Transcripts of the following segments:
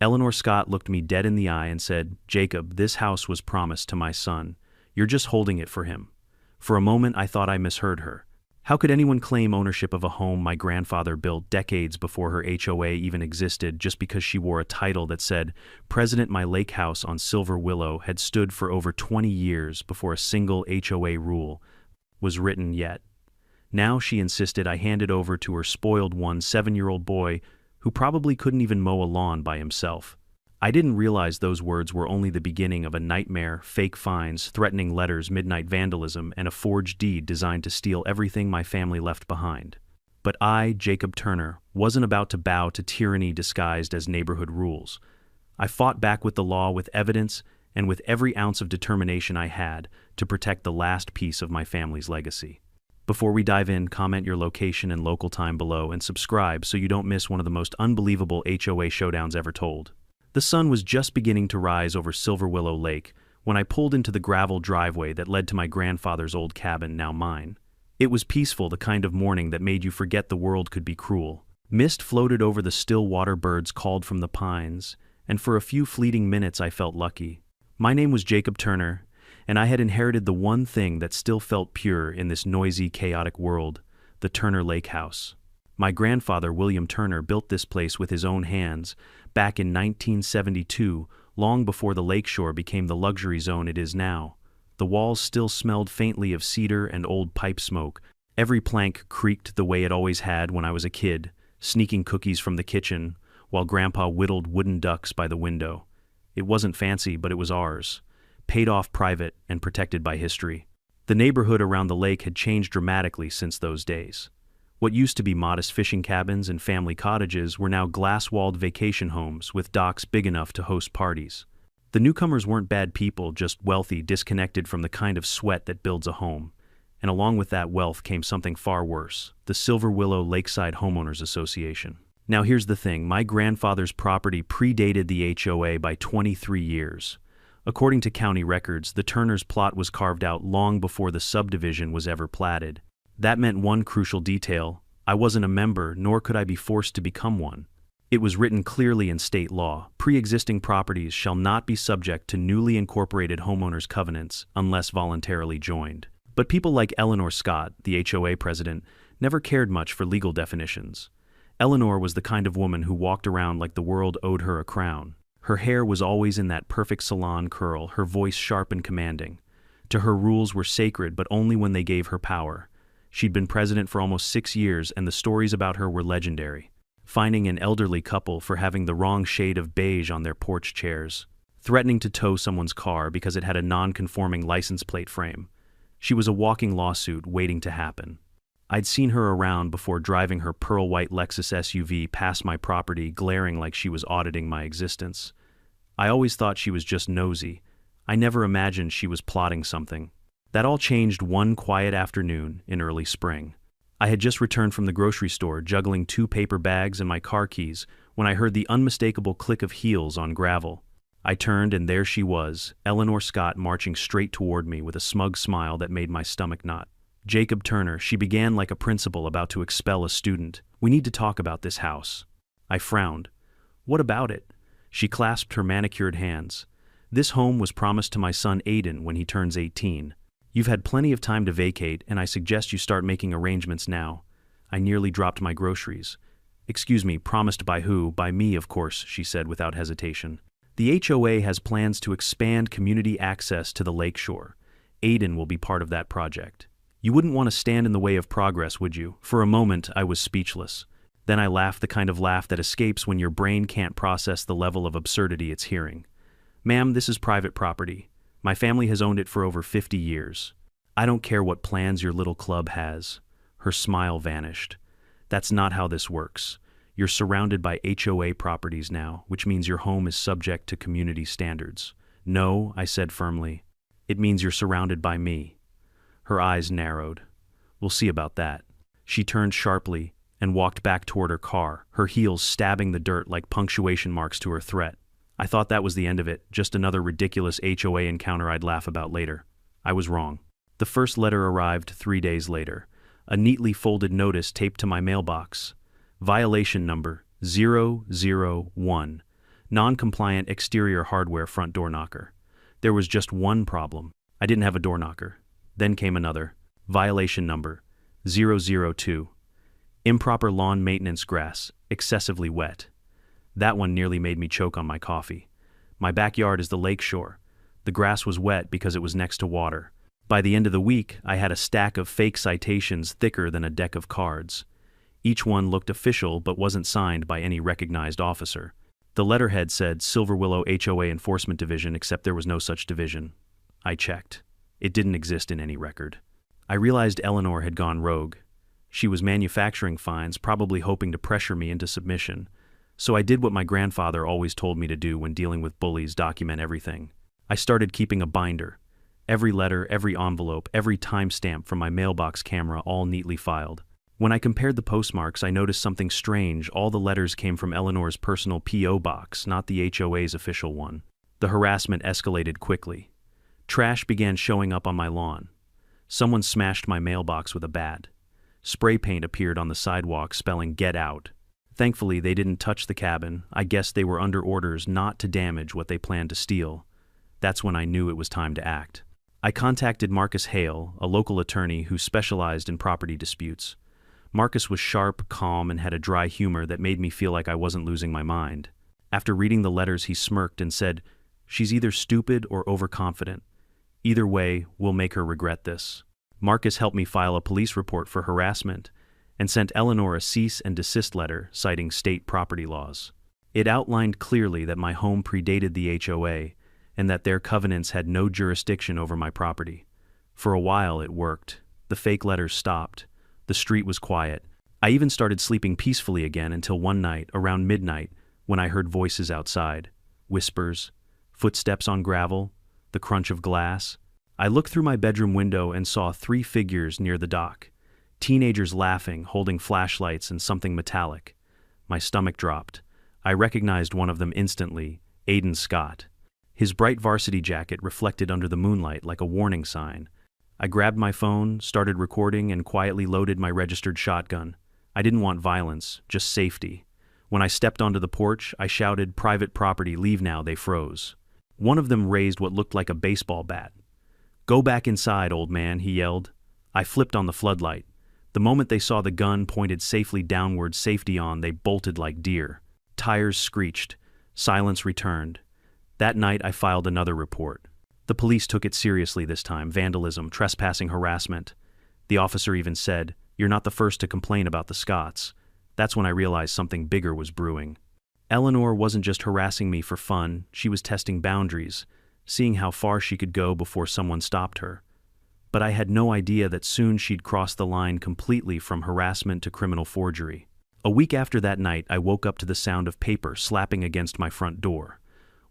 Eleanor Scott looked me dead in the eye and said, "Jacob, this house was promised to my son. You're just holding it for him." For a moment I thought I misheard her. How could anyone claim ownership of a home my grandfather built decades before her HOA even existed just because she wore a title that said, "President, my lake house on Silver Willow had stood for over 20 years before a single HOA rule was written yet?" Now she insisted I hand it over to her spoiled 7-year-old boy who probably couldn't even mow a lawn by himself. I didn't realize those words were only the beginning of a nightmare: fake fines, threatening letters, midnight vandalism, and a forged deed designed to steal everything my family left behind. But I, Jacob Turner, wasn't about to bow to tyranny disguised as neighborhood rules. I fought back with the law, with evidence, and with every ounce of determination I had to protect the last piece of my family's legacy. Before we dive in, comment your location and local time below and subscribe so you don't miss one of the most unbelievable HOA showdowns ever told. The sun was just beginning to rise over Silver Willow Lake when I pulled into the gravel driveway that led to my grandfather's old cabin, now mine. It was peaceful, the kind of morning that made you forget the world could be cruel. Mist floated over the still water, birds called from the pines, and for a few fleeting minutes I felt lucky. My name was Jacob Turner, and I had inherited the one thing that still felt pure in this noisy, chaotic world: the Turner Lake House. My grandfather, William Turner, built this place with his own hands back in 1972, long before the lakeshore became the luxury zone it is now. The walls still smelled faintly of cedar and old pipe smoke. Every plank creaked the way it always had when I was a kid, sneaking cookies from the kitchen while Grandpa whittled wooden ducks by the window. It wasn't fancy, but it was ours, paid off, private, and protected by history. The neighborhood around the lake had changed dramatically since those days. What used to be modest fishing cabins and family cottages were now glass-walled vacation homes with docks big enough to host parties. The newcomers weren't bad people, just wealthy, disconnected from the kind of sweat that builds a home. And along with that wealth came something far worse: the Silver Willow Lakeside Homeowners Association. Now here's the thing: my grandfather's property predated the HOA by 23 years. According to county records, the Turners' plot was carved out long before the subdivision was ever platted. That meant one crucial detail: I wasn't a member, nor could I be forced to become one. It was written clearly in state law: pre-existing properties shall not be subject to newly incorporated homeowners' covenants unless voluntarily joined. But people like Eleanor Scott, the HOA president, never cared much for legal definitions. Eleanor was the kind of woman who walked around like the world owed her a crown. Her hair was always in that perfect salon curl, her voice sharp and commanding. To her, rules were sacred, but only when they gave her power. She'd been president for almost 6 years, and the stories about her were legendary. Fining an elderly couple for having the wrong shade of beige on their porch chairs. Threatening to tow someone's car because it had a non-conforming license plate frame. She was a walking lawsuit waiting to happen. I'd seen her around before, driving her pearl-white Lexus SUV past my property, glaring like she was auditing my existence. I always thought she was just nosy. I never imagined she was plotting something. That all changed one quiet afternoon in early spring. I had just returned from the grocery store, juggling 2 paper bags and my car keys, when I heard the unmistakable click of heels on gravel. I turned, and there she was, Eleanor Scott, marching straight toward me with a smug smile that made my stomach knot. "Jacob Turner," she began like a principal about to expel a student, "we need to talk about this house." I frowned. "What about it?" She clasped her manicured hands. "This home was promised to my son Aiden when he turns 18. You've had plenty of time to vacate, and I suggest you start making arrangements now." I nearly dropped my groceries. "Excuse me, promised by who?" "By me, of course," she said without hesitation. "The HOA has plans to expand community access to the lakeshore. Aiden will be part of that project. You wouldn't want to stand in the way of progress, would you?" For a moment, I was speechless. Then I laughed, the kind of laugh that escapes when your brain can't process the level of absurdity it's hearing. "Ma'am, this is private property. My family has owned it for over 50 years. I don't care what plans your little club has." Her smile vanished. "That's not how this works. You're surrounded by HOA properties now, which means your home is subject to community standards." "No," I said firmly. "It means you're surrounded by me." Her eyes narrowed. "We'll see about that." She turned sharply and walked back toward her car, her heels stabbing the dirt like punctuation marks to her threat. I thought that was the end of it, just another ridiculous HOA encounter I'd laugh about later. I was wrong. The first letter arrived 3 days later, a neatly folded notice taped to my mailbox. Violation number 001. Non-compliant exterior hardware front door knocker. There was just one problem. I didn't have a door knocker. Then came another. Violation number 002. Improper lawn maintenance, grass, excessively wet. That one nearly made me choke on my coffee. My backyard is the lake shore. The grass was wet because it was next to water. By the end of the week, I had a stack of fake citations thicker than a deck of cards. Each one looked official but wasn't signed by any recognized officer. The letterhead said Silver Willow HOA Enforcement Division, except there was no such division. I checked. It didn't exist in any record. I realized Eleanor had gone rogue. She was manufacturing fines, probably hoping to pressure me into submission. So I did what my grandfather always told me to do when dealing with bullies: document everything. I started keeping a binder. Every letter, every envelope, every timestamp from my mailbox camera, all neatly filed. When I compared the postmarks, I noticed something strange. All the letters came from Eleanor's personal P.O. box, not the HOA's official one. The harassment escalated quickly. Trash began showing up on my lawn. Someone smashed my mailbox with a bat. Spray paint appeared on the sidewalk spelling "Get Out." Thankfully, they didn't touch the cabin. I guess they were under orders not to damage what they planned to steal. That's when I knew it was time to act. I contacted Marcus Hale, a local attorney who specialized in property disputes. Marcus was sharp, calm, and had a dry humor that made me feel like I wasn't losing my mind. After reading the letters, he smirked and said, "She's either stupid or overconfident. Either way, we'll make her regret this." Marcus helped me file a police report for harassment and sent Eleanor a cease and desist letter citing state property laws. It outlined clearly that my home predated the HOA and that their covenants had no jurisdiction over my property. For a while, it worked. The fake letters stopped. The street was quiet. I even started sleeping peacefully again until one night, around midnight, when I heard voices outside. Whispers, footsteps on gravel, the crunch of glass. I looked through my bedroom window and saw 3 figures near the dock. Teenagers laughing, holding flashlights and something metallic. My stomach dropped. I recognized one of them instantly, Aiden Scott. His bright varsity jacket reflected under the moonlight like a warning sign. I grabbed my phone, started recording, and quietly loaded my registered shotgun. I didn't want violence, just safety. When I stepped onto the porch, I shouted, "Private property, leave now." They froze. One of them raised what looked like a baseball bat. "Go back inside, old man," he yelled. I flipped on the floodlight. The moment they saw the gun pointed safely downward, safety on, they bolted like deer. Tires screeched. Silence returned. That night, I filed another report. The police took it seriously this time: vandalism, trespassing, harassment. The officer even said, "You're not the first to complain about the Scotts." That's when I realized something bigger was brewing. Eleanor wasn't just harassing me for fun, she was testing boundaries, seeing how far she could go before someone stopped her. But I had no idea that soon she'd cross the line completely from harassment to criminal forgery. A week after that night, I woke up to the sound of paper slapping against my front door.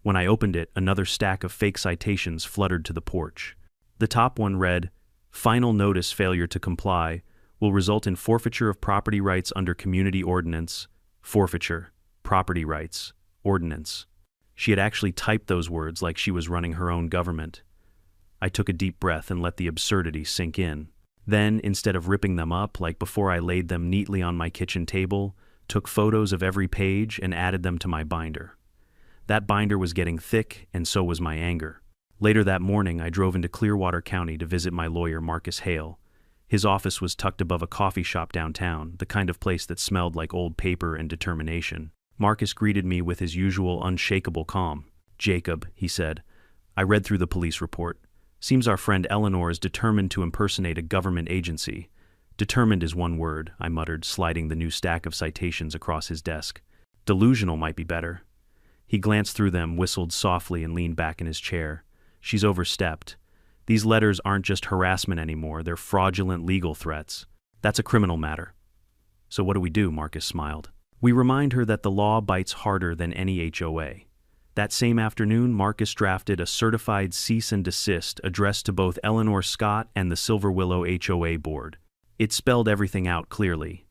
When I opened it, another stack of fake citations fluttered to the porch. The top one read, "Final notice: failure to comply will result in forfeiture of property rights under Community Ordinance." Forfeiture, property rights, ordinance. She had actually typed those words like she was running her own government. I took a deep breath and let the absurdity sink in. Then, instead of ripping them up like before, I laid them neatly on my kitchen table, took photos of every page, and added them to my binder. That binder was getting thick, and so was my anger. Later that morning, I drove into Clearwater County to visit my lawyer, Marcus Hale. His office was tucked above a coffee shop downtown, the kind of place that smelled like old paper and determination. Marcus greeted me with his usual unshakable calm. "Jacob," he said, "I read through the police report. Seems our friend Eleanor is determined to impersonate a government agency." "Determined is one word," I muttered, sliding the new stack of citations across his desk. "Delusional might be better." He glanced through them, whistled softly, and leaned back in his chair. "She's overstepped. These letters aren't just harassment anymore, they're fraudulent legal threats. That's a criminal matter." "So what do we do?" Marcus smiled. "We remind her that the law bites harder than any HOA." That same afternoon, Marcus drafted a certified cease and desist addressed to both Eleanor Scott and the Silver Willow HOA board. It spelled everything out clearly.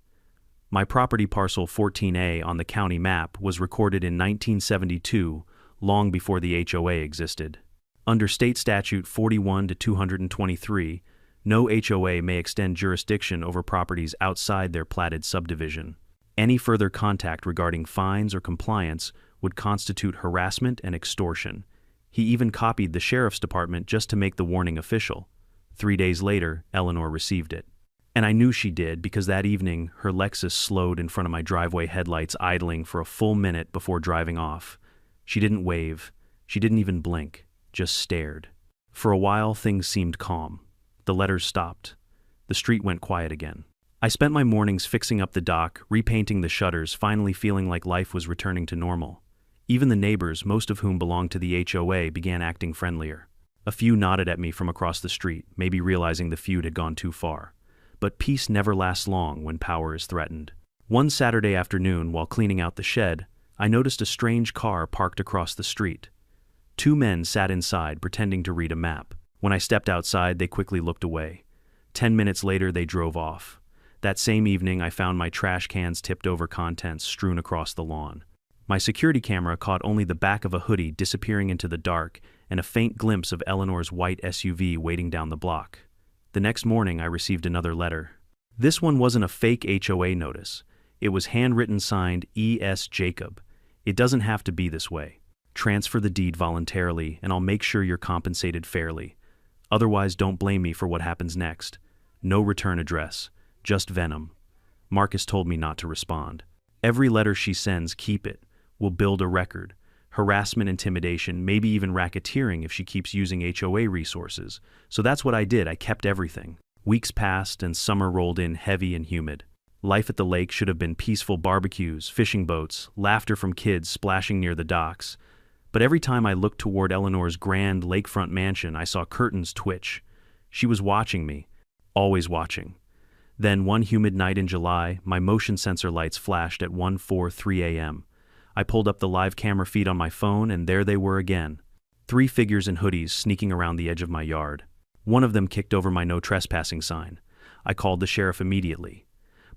My property parcel 14A on the county map was recorded in 1972, long before the HOA existed. Under state statute 41-223, no HOA may extend jurisdiction over properties outside their platted subdivision. Any further contact regarding fines or compliance would constitute harassment and extortion. He even copied the sheriff's department just to make the warning official. 3 days later, Eleanor received it. And I knew she did because that evening, her Lexus slowed in front of my driveway headlights, idling for a full minute before driving off. She didn't wave. She didn't even blink, just stared. For a while, things seemed calm. The letters stopped. The street went quiet again. I spent my mornings fixing up the dock, repainting the shutters, finally feeling like life was returning to normal. Even the neighbors, most of whom belonged to the HOA, began acting friendlier. A few nodded at me from across the street, maybe realizing the feud had gone too far. But peace never lasts long when power is threatened. One Saturday afternoon, while cleaning out the shed, I noticed a strange car parked across the street. 2 men sat inside, pretending to read a map. When I stepped outside, they quickly looked away. 10 minutes later, they drove off. That same evening, I found my trash cans tipped over, contents strewn across the lawn. My security camera caught only the back of a hoodie disappearing into the dark and a faint glimpse of Eleanor's white SUV waiting down the block. The next morning, I received another letter. This one wasn't a fake HOA notice. It was handwritten, signed E.S. Jacob. It doesn't have to be this way. Transfer the deed voluntarily, and I'll make sure you're compensated fairly. Otherwise, don't blame me for what happens next. No return address. Just venom. Marcus told me not to respond. Every letter she sends, keep it. We'll build a record. Harassment, intimidation, maybe even racketeering if she keeps using HOA resources. So that's what I did. I kept everything. Weeks passed and summer rolled in heavy and humid. Life at the lake should have been peaceful barbecues, fishing boats, laughter from kids splashing near the docks. But every time I looked toward Eleanor's grand lakefront mansion, I saw curtains twitch. She was watching me, always watching. Then one humid night in July, my motion sensor lights flashed at 1:43 a.m. I pulled up the live camera feed on my phone, and there they were again. 3 figures in hoodies sneaking around the edge of my yard. One of them kicked over my no trespassing sign. I called the sheriff immediately.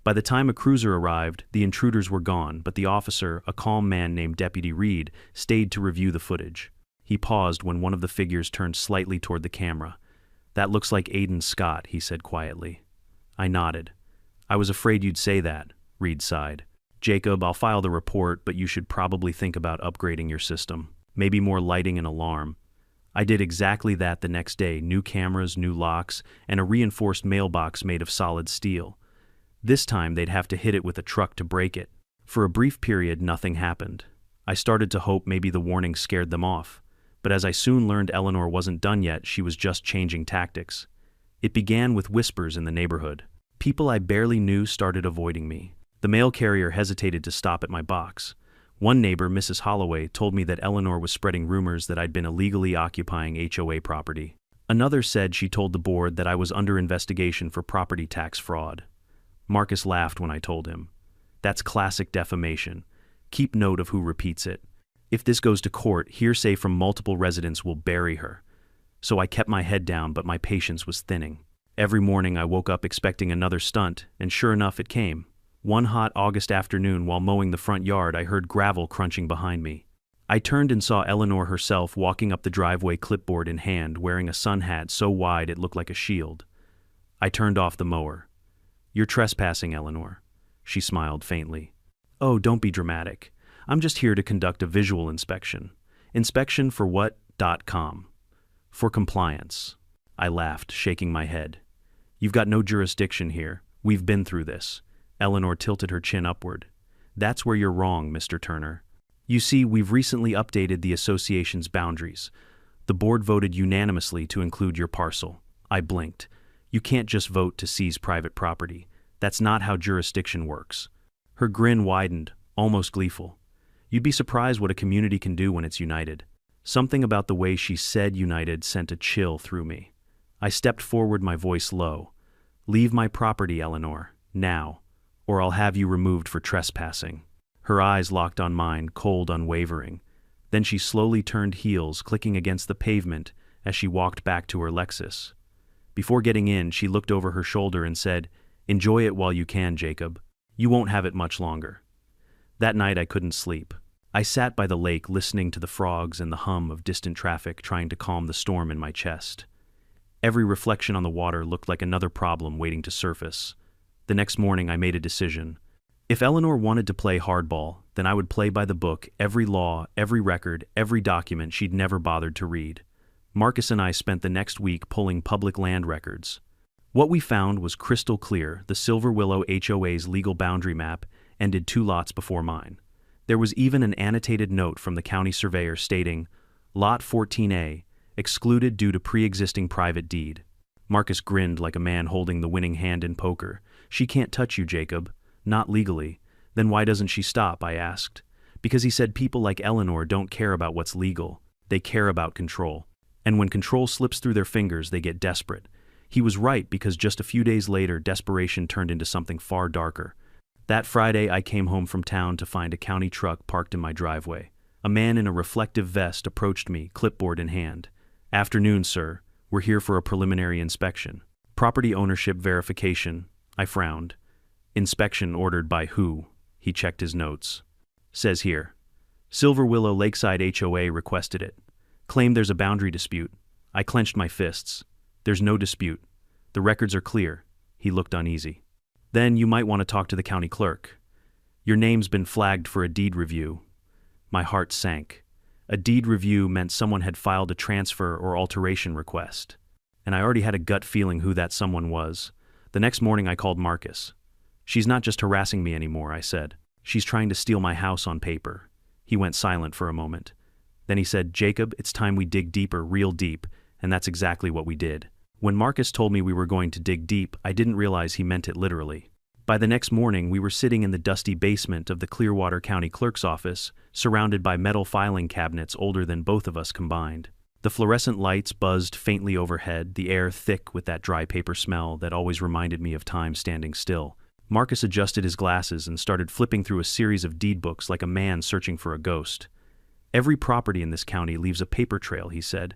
By the time a cruiser arrived, the intruders were gone, but the officer, a calm man named Deputy Reed, stayed to review the footage. He paused when one of the figures turned slightly toward the camera. "That looks like Aiden Scott," he said quietly. I nodded. "I was afraid you'd say that," Reed sighed. "Jacob, I'll file the report, but you should probably think about upgrading your system. Maybe more lighting and alarm." I did exactly that the next day. New cameras, new locks, and a reinforced mailbox made of solid steel. This time they'd have to hit it with a truck to break it. For a brief period, nothing happened. I started to hope maybe the warning scared them off. But as I soon learned, Eleanor wasn't done yet. She was just changing tactics. It began with whispers in the neighborhood. People I barely knew started avoiding me. The mail carrier hesitated to stop at my box. One neighbor, Mrs. Holloway, told me that Eleanor was spreading rumors that I'd been illegally occupying HOA property. Another said she told the board that I was under investigation for property tax fraud. Marcus laughed when I told him. "That's classic defamation. Keep note of who repeats it. If this goes to court, hearsay from multiple residents will bury her." So I kept my head down, but my patience was thinning. Every morning I woke up expecting another stunt, and sure enough it came. One hot August afternoon, while mowing the front yard, I heard gravel crunching behind me. I turned and saw Eleanor herself walking up the driveway, clipboard in hand, wearing a sun hat so wide it looked like a shield. I turned off the mower. "You're trespassing, Eleanor." She smiled faintly. "Oh, don't be dramatic. I'm just here to conduct a visual inspection." "Inspection for what? .com. "For compliance." I laughed, shaking my head. "You've got no jurisdiction here. We've been through this." Eleanor tilted her chin upward. "That's where you're wrong, Mr. Turner. You see, we've recently updated the association's boundaries. The board voted unanimously to include your parcel." I blinked. "You can't just vote to seize private property. That's not how jurisdiction works." Her grin widened, almost gleeful. "You'd be surprised what a community can do when it's united." Something about the way she said united sent a chill through me. I stepped forward, my voice low. "Leave my property, Eleanor, now, or I'll have you removed for trespassing." Her eyes locked on mine, cold, unwavering. Then she slowly turned heels, clicking against the pavement as she walked back to her Lexus. Before getting in, she looked over her shoulder and said, "Enjoy it while you can, Jacob. You won't have it much longer." That night I couldn't sleep. I sat by the lake, listening to the frogs and the hum of distant traffic, trying to calm the storm in my chest. Every reflection on the water looked like another problem waiting to surface. The next morning I made a decision. If Eleanor wanted to play hardball, then I would play by the book, every law, every record, every document she'd never bothered to read. Marcus and I spent the next week pulling public land records. What we found was crystal clear. The Silver Willow HOA's legal boundary map ended 2 lots before mine. There was even an annotated note from the county surveyor stating, Lot 14A, excluded due to pre-existing private deed. Marcus grinned like a man holding the winning hand in poker. She can't touch you, Jacob. Not legally. Then why doesn't she stop? I asked. Because he said people like Eleanor don't care about what's legal. They care about control. And when control slips through their fingers, they get desperate. He was right, because just a few days later, desperation turned into something far darker. That Friday, I came home from town to find a county truck parked in my driveway. A man in a reflective vest approached me, clipboard in hand. Afternoon, sir. We're here for a preliminary inspection. Property ownership verification. I frowned. Inspection ordered by who? He checked his notes. Says here. Silver Willow Lakeside HOA requested it. Claimed there's a boundary dispute. I clenched my fists. There's no dispute. The records are clear. He looked uneasy. Then you might want to talk to the county clerk. Your name's been flagged for a deed review. My heart sank. A deed review meant someone had filed a transfer or alteration request. And I already had a gut feeling who that someone was. The next morning I called Marcus. She's not just harassing me anymore, I said. She's trying to steal my house on paper. He went silent for a moment. Then he said, Jacob, it's time we dig deeper, real deep, and that's exactly what we did. When Marcus told me we were going to dig deep, I didn't realize he meant it literally. By the next morning, we were sitting in the dusty basement of the Clearwater County Clerk's office, surrounded by metal filing cabinets older than both of us combined. The fluorescent lights buzzed faintly overhead, the air thick with that dry paper smell that always reminded me of time standing still. Marcus adjusted his glasses and started flipping through a series of deed books like a man searching for a ghost. Every property in this county leaves a paper trail, he said,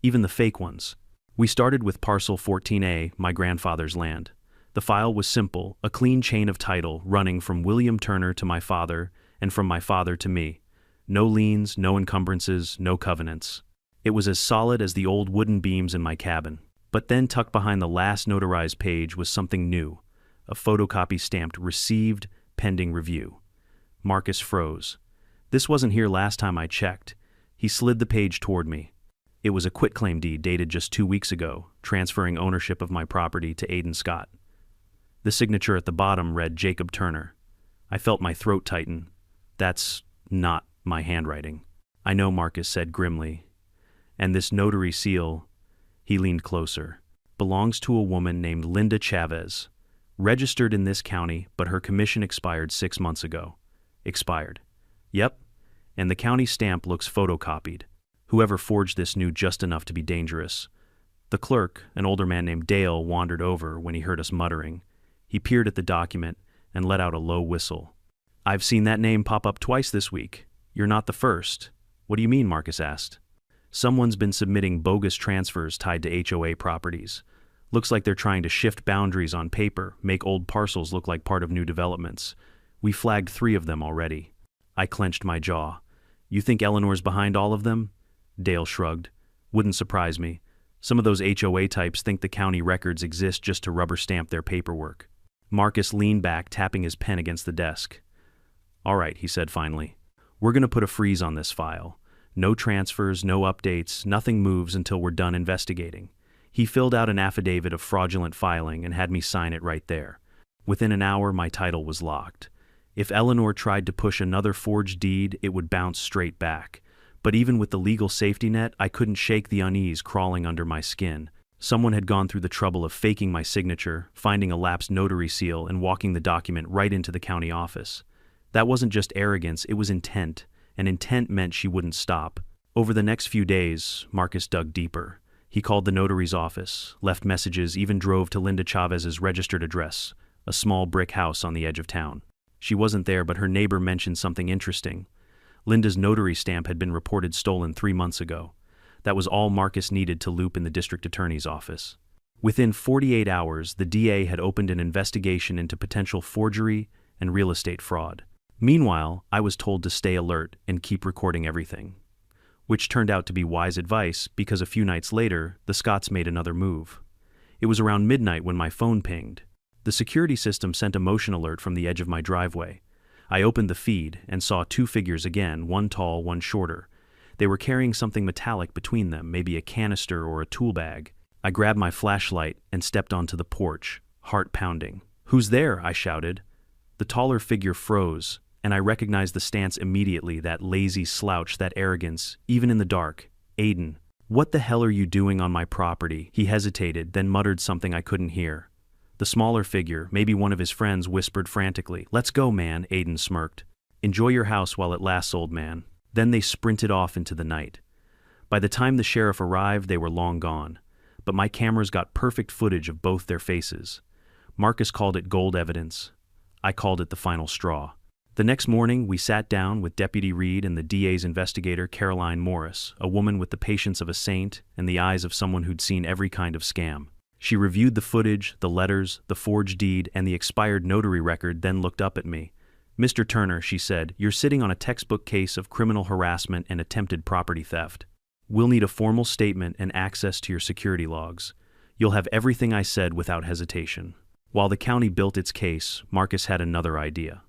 even the fake ones. We started with parcel 14A, my grandfather's land. The file was simple, a clean chain of title running from William Turner to my father and from my father to me. No liens, no encumbrances, no covenants. It was as solid as the old wooden beams in my cabin. But then tucked behind the last notarized page was something new, a photocopy stamped Received, Pending Review. Marcus froze. This wasn't here last time I checked. He slid the page toward me. It was a quitclaim deed dated just 2 weeks ago, transferring ownership of my property to Aidan Scott. The signature at the bottom read Jacob Turner. I felt my throat tighten. That's not my handwriting. I know, Marcus said grimly. And this notary seal, he leaned closer, belongs to a woman named Linda Chavez, registered in this county, but her commission expired 6 months ago. Expired. Yep, and the county stamp looks photocopied. Whoever forged this knew just enough to be dangerous. The clerk, an older man named Dale, wandered over when he heard us muttering. He peered at the document and let out a low whistle. I've seen that name pop up twice this week. You're not the first. What do you mean? Marcus asked. Someone's been submitting bogus transfers tied to HOA properties. Looks like they're trying to shift boundaries on paper, make old parcels look like part of new developments. We flagged 3 of them already. I clenched my jaw. You think Eleanor's behind all of them? Dale shrugged. Wouldn't surprise me. Some of those HOA types think the county records exist just to rubber stamp their paperwork. Marcus leaned back, tapping his pen against the desk. All right, he said finally. We're going to put a freeze on this file. No transfers, no updates, nothing moves until we're done investigating. He filled out an affidavit of fraudulent filing and had me sign it right there. Within an hour, my title was locked. If Eleanor tried to push another forged deed, it would bounce straight back. But even with the legal safety net, I couldn't shake the unease crawling under my skin. Someone had gone through the trouble of faking my signature, finding a lapsed notary seal, and walking the document right into the county office. That wasn't just arrogance, it was intent, and intent meant she wouldn't stop. Over the next few days, Marcus dug deeper. He called the notary's office, left messages, even drove to Linda Chavez's registered address, a small brick house on the edge of town. She wasn't there, but her neighbor mentioned something interesting. Linda's notary stamp had been reported stolen 3 months ago. That was all Marcus needed to loop in the district attorney's office. Within 48 hours, the DA had opened an investigation into potential forgery and real estate fraud. Meanwhile, I was told to stay alert and keep recording everything. Which turned out to be wise advice, because a few nights later, the Scotts made another move. It was around midnight when my phone pinged. The security system sent a motion alert from the edge of my driveway. I opened the feed and saw two figures again, one tall, one shorter. They were carrying something metallic between them, maybe a canister or a tool bag. I grabbed my flashlight and stepped onto the porch, heart pounding. "Who's there?" I shouted. The taller figure froze, and I recognized the stance immediately, that lazy slouch, that arrogance, even in the dark. "Aiden, what the hell are you doing on my property?" He hesitated, then muttered something I couldn't hear. The smaller figure, maybe one of his friends, whispered frantically, "Let's go, man," Aiden smirked. "Enjoy your house while it lasts, old man." Then they sprinted off into the night. By the time the sheriff arrived, they were long gone, but my cameras got perfect footage of both their faces. Marcus called it gold evidence. I called it the final straw. The next morning, we sat down with Deputy Reed and the DA's investigator, Caroline Morris, a woman with the patience of a saint and the eyes of someone who'd seen every kind of scam. She reviewed the footage, the letters, the forged deed, and the expired notary record, then looked up at me. "Mr. Turner," she said, "you're sitting on a textbook case of criminal harassment and attempted property theft. We'll need a formal statement and access to your security logs. You'll have everything I said without hesitation." While the county built its case, Marcus had another idea.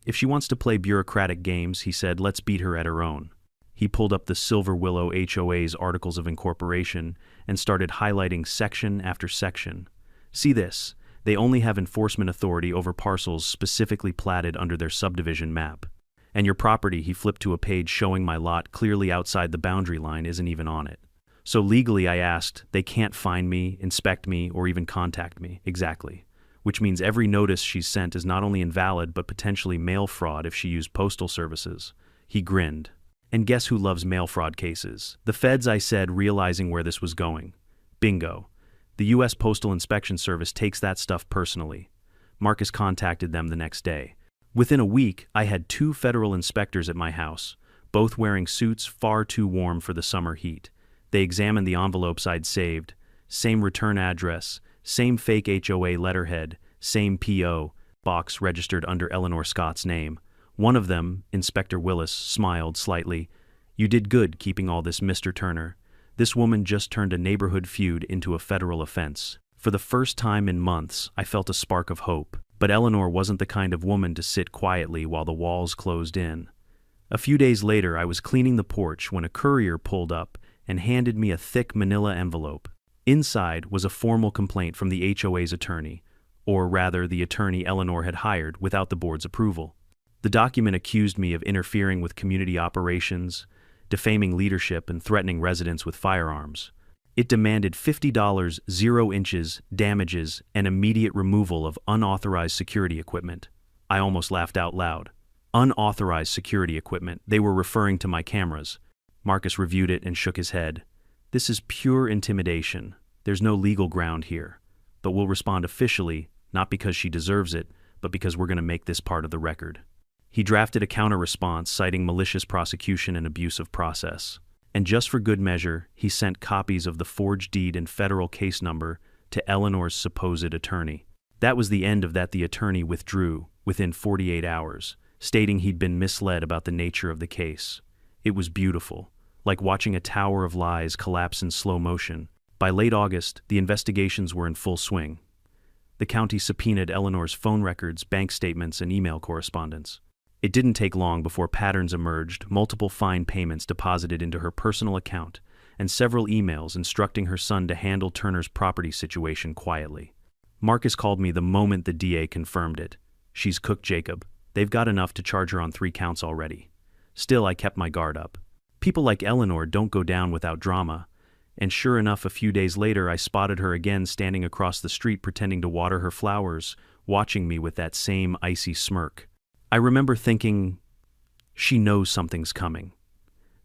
"If she wants to play bureaucratic games," he said, "let's beat her at her own." He pulled up the Silver Willow HOA's Articles of Incorporation and started highlighting section after section. "See this. They only have enforcement authority over parcels specifically platted under their subdivision map. And your property," he flipped to a page showing my lot clearly outside the boundary line, "isn't even on it. So legally," I asked, "they can't find me, inspect me, or even contact me." "Exactly. Which means every notice she's sent is not only invalid but potentially mail fraud if she used postal services." He grinned. "And guess who loves mail fraud cases?" "The feds," I said, realizing where this was going. "Bingo. The U.S. Postal Inspection Service takes that stuff personally." Marcus contacted them the next day. Within a week, I had 2 federal inspectors at my house, both wearing suits far too warm for the summer heat. They examined the envelopes I'd saved, same return address, same fake HOA letterhead, same P.O. box registered under Eleanor Scott's name. One of them, Inspector Willis, smiled slightly. "You did good keeping all this, Mr. Turner. This woman just turned a neighborhood feud into a federal offense." For the first time in months, I felt a spark of hope. But Eleanor wasn't the kind of woman to sit quietly while the walls closed in. A few days later, I was cleaning the porch when a courier pulled up and handed me a thick manila envelope. Inside was a formal complaint from the HOA's attorney, or rather the attorney Eleanor had hired without the board's approval. The document accused me of interfering with community operations, defaming leadership, and threatening residents with firearms. It demanded $50, 0 inches, damages, and immediate removal of unauthorized security equipment. I almost laughed out loud. Unauthorized security equipment. They were referring to my cameras. Marcus reviewed it and shook his head. "This is pure intimidation. There's no legal ground here. But we'll respond officially, not because she deserves it, but because we're going to make this part of the record." He drafted a counter-response citing malicious prosecution and abuse of process. And just for good measure, he sent copies of the forged deed and federal case number to Eleanor's supposed attorney. That was the end of that. The attorney withdrew within 48 hours, stating he'd been misled about the nature of the case. It was beautiful, like watching a tower of lies collapse in slow motion. By late August, the investigations were in full swing. The county subpoenaed Eleanor's phone records, bank statements, and email correspondence. It didn't take long before patterns emerged, multiple fine payments deposited into her personal account, and several emails instructing her son to handle Turner's property situation quietly. Marcus called me the moment the DA confirmed it. "She's cooked, Jacob. They've got enough to charge her on 3 counts already." Still, I kept my guard up. People like Eleanor don't go down without drama. And sure enough, a few days later, I spotted her again standing across the street pretending to water her flowers, watching me with that same icy smirk. I remember thinking, she knows something's coming.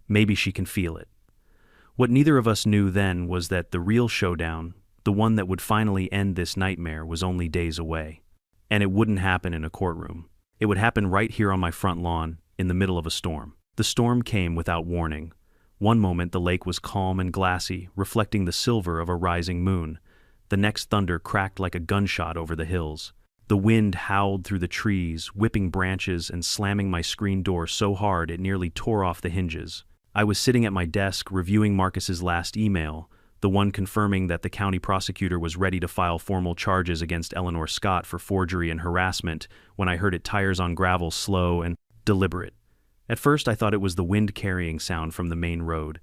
Maybe she can feel it. What neither of us knew then was that the real showdown, the one that would finally end this nightmare, was only days away. And it wouldn't happen in a courtroom. It would happen right here on my front lawn, in the middle of a storm. The storm came without warning. One moment the lake was calm and glassy, reflecting the silver of a rising moon. The next, thunder cracked like a gunshot over the hills. The wind howled through the trees, whipping branches and slamming my screen door so hard it nearly tore off the hinges. I was sitting at my desk reviewing Marcus's last email, the one confirming that the county prosecutor was ready to file formal charges against Eleanor Scott for forgery and harassment when I heard it tires on gravel, slow and deliberate. At first I thought it was the wind carrying sound from the main road,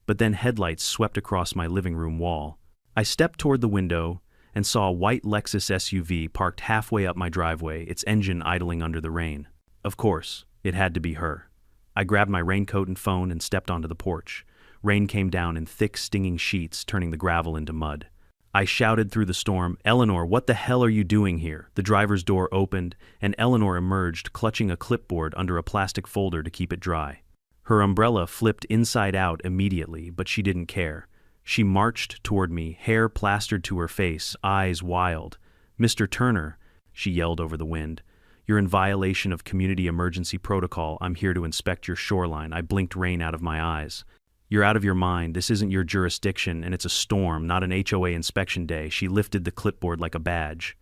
but then headlights swept across my living room wall. I stepped toward the window and saw a white Lexus SUV parked halfway up my driveway, its engine idling under the rain. Of course, it had to be her. I grabbed my raincoat and phone and stepped onto the porch. Rain came down in thick, stinging sheets, turning the gravel into mud. I shouted through the storm, "Eleanor, what the hell are you doing here?" The driver's door opened, and Eleanor emerged, clutching a clipboard under a plastic folder to keep it dry. Her umbrella flipped inside out immediately, but she didn't care. She marched toward me, hair plastered to her face, eyes wild. "Mr. Turner," she yelled over the wind, "you're in violation of community emergency protocol. I'm here to inspect your shoreline." I blinked rain out of my eyes. "You're out of your mind. This isn't your jurisdiction, and it's a storm, not an HOA inspection day." She lifted the clipboard like a badge.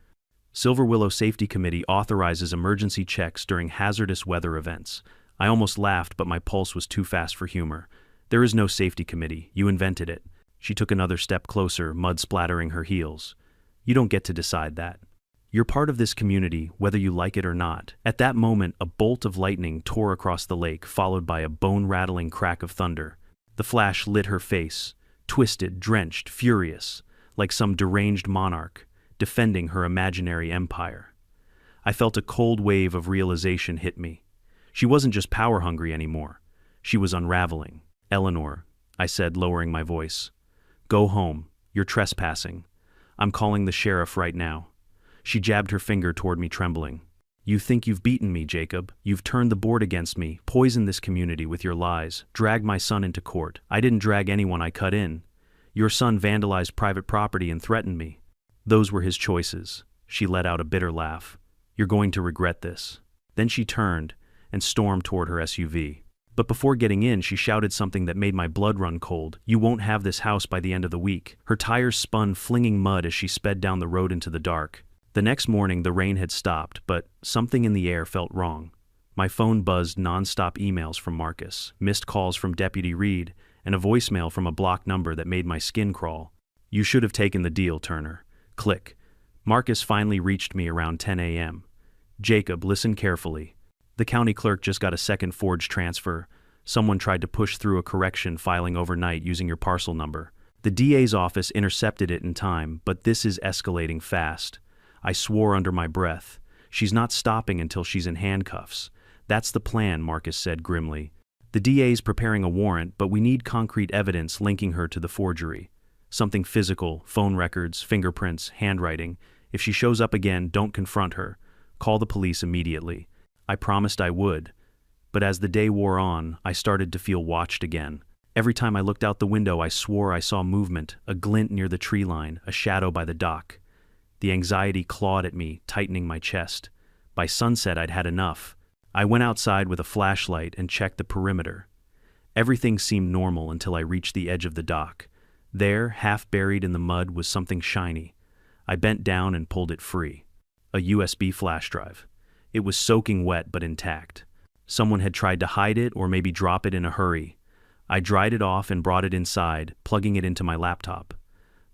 "Silver Willow Safety Committee authorizes emergency checks during hazardous weather events." I almost laughed, but my pulse was too fast for humor. "There is no safety committee. You invented it." She took another step closer, mud splattering her heels. "You don't get to decide that. You're part of this community, whether you like it or not." At that moment, a bolt of lightning tore across the lake, followed by a bone-rattling crack of thunder. The flash lit her face, twisted, drenched, furious, like some deranged monarch, defending her imaginary empire. I felt a cold wave of realization hit me. She wasn't just power-hungry anymore. She was unraveling. "Eleanor," I said, lowering my voice, "go home. You're trespassing. I'm calling the sheriff right now." She jabbed her finger toward me, trembling. "You think you've beaten me, Jacob. You've turned the board against me, poisoned this community with your lies, dragged my son into court." "I didn't drag anyone, I cut in. Your son vandalized private property and threatened me." "Those were his choices." She let out a bitter laugh. "You're going to regret this." Then she turned and stormed toward her SUV. But before getting in, she shouted something that made my blood run cold. "You won't have this house by the end of the week." Her tires spun, flinging mud as she sped down the road into the dark. The next morning, the rain had stopped, but something in the air felt wrong. My phone buzzed non-stop emails from Marcus, missed calls from Deputy Reed, and a voicemail from a blocked number that made my skin crawl. "You should have taken the deal, Turner." Click. Marcus finally reached me around 10 a.m. "Jacob, listen carefully. The county clerk just got a second forged transfer. Someone tried to push through a correction filing overnight using your parcel number. The DA's office intercepted it in time, but this is escalating fast." I swore under my breath. "She's not stopping until she's in handcuffs." "That's the plan," Marcus said grimly. "The DA's preparing a warrant, but we need concrete evidence linking her to the forgery. Something physical, phone records, fingerprints, handwriting. If she shows up again, don't confront her. Call the police immediately." I promised I would, but as the day wore on, I started to feel watched again. Every time I looked out the window, I swore I saw movement, a glint near the tree line, a shadow by the dock. The anxiety clawed at me, tightening my chest. By sunset, I'd had enough. I went outside with a flashlight and checked the perimeter. Everything seemed normal until I reached the edge of the dock. There, half buried in the mud, was something shiny. I bent down and pulled it free. A USB flash drive. It was soaking wet but intact. Someone had tried to hide it or maybe drop it in a hurry. I dried it off and brought it inside, plugging it into my laptop.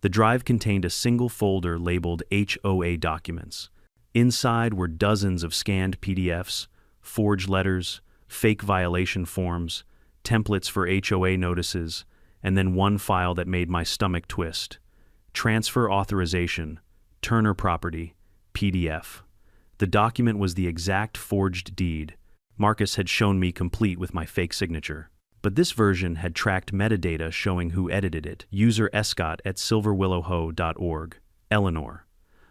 The drive contained a single folder labeled HOA documents. Inside were dozens of scanned PDFs, forged letters, fake violation forms, templates for HOA notices, and then one file that made my stomach twist. Transfer authorization, Turner property, PDF. The document was the exact forged deed. Marcus had shown me complete with my fake signature. But this version had tracked metadata showing who edited it. User escot@silverwillowho.org. Eleanor.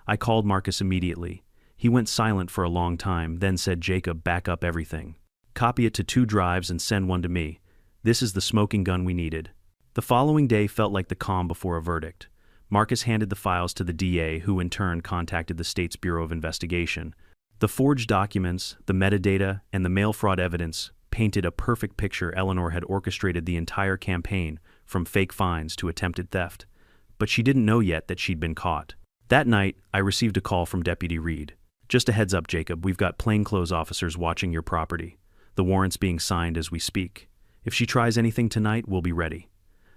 I called Marcus immediately. He went silent for a long time, then said, "Jacob, back up everything. Copy it to 2 drives and send one to me. This is the smoking gun we needed." The following day felt like the calm before a verdict. Marcus handed the files to the DA, who in turn contacted the state's Bureau of Investigation. The forged documents, the metadata, and the mail fraud evidence painted a perfect picture. Eleanor had orchestrated the entire campaign, from fake fines to attempted theft. But she didn't know yet that she'd been caught. That night, I received a call from Deputy Reed. "Just a heads up, Jacob, we've got plainclothes officers watching your property. The warrant's being signed as we speak. If she tries anything tonight, we'll be ready."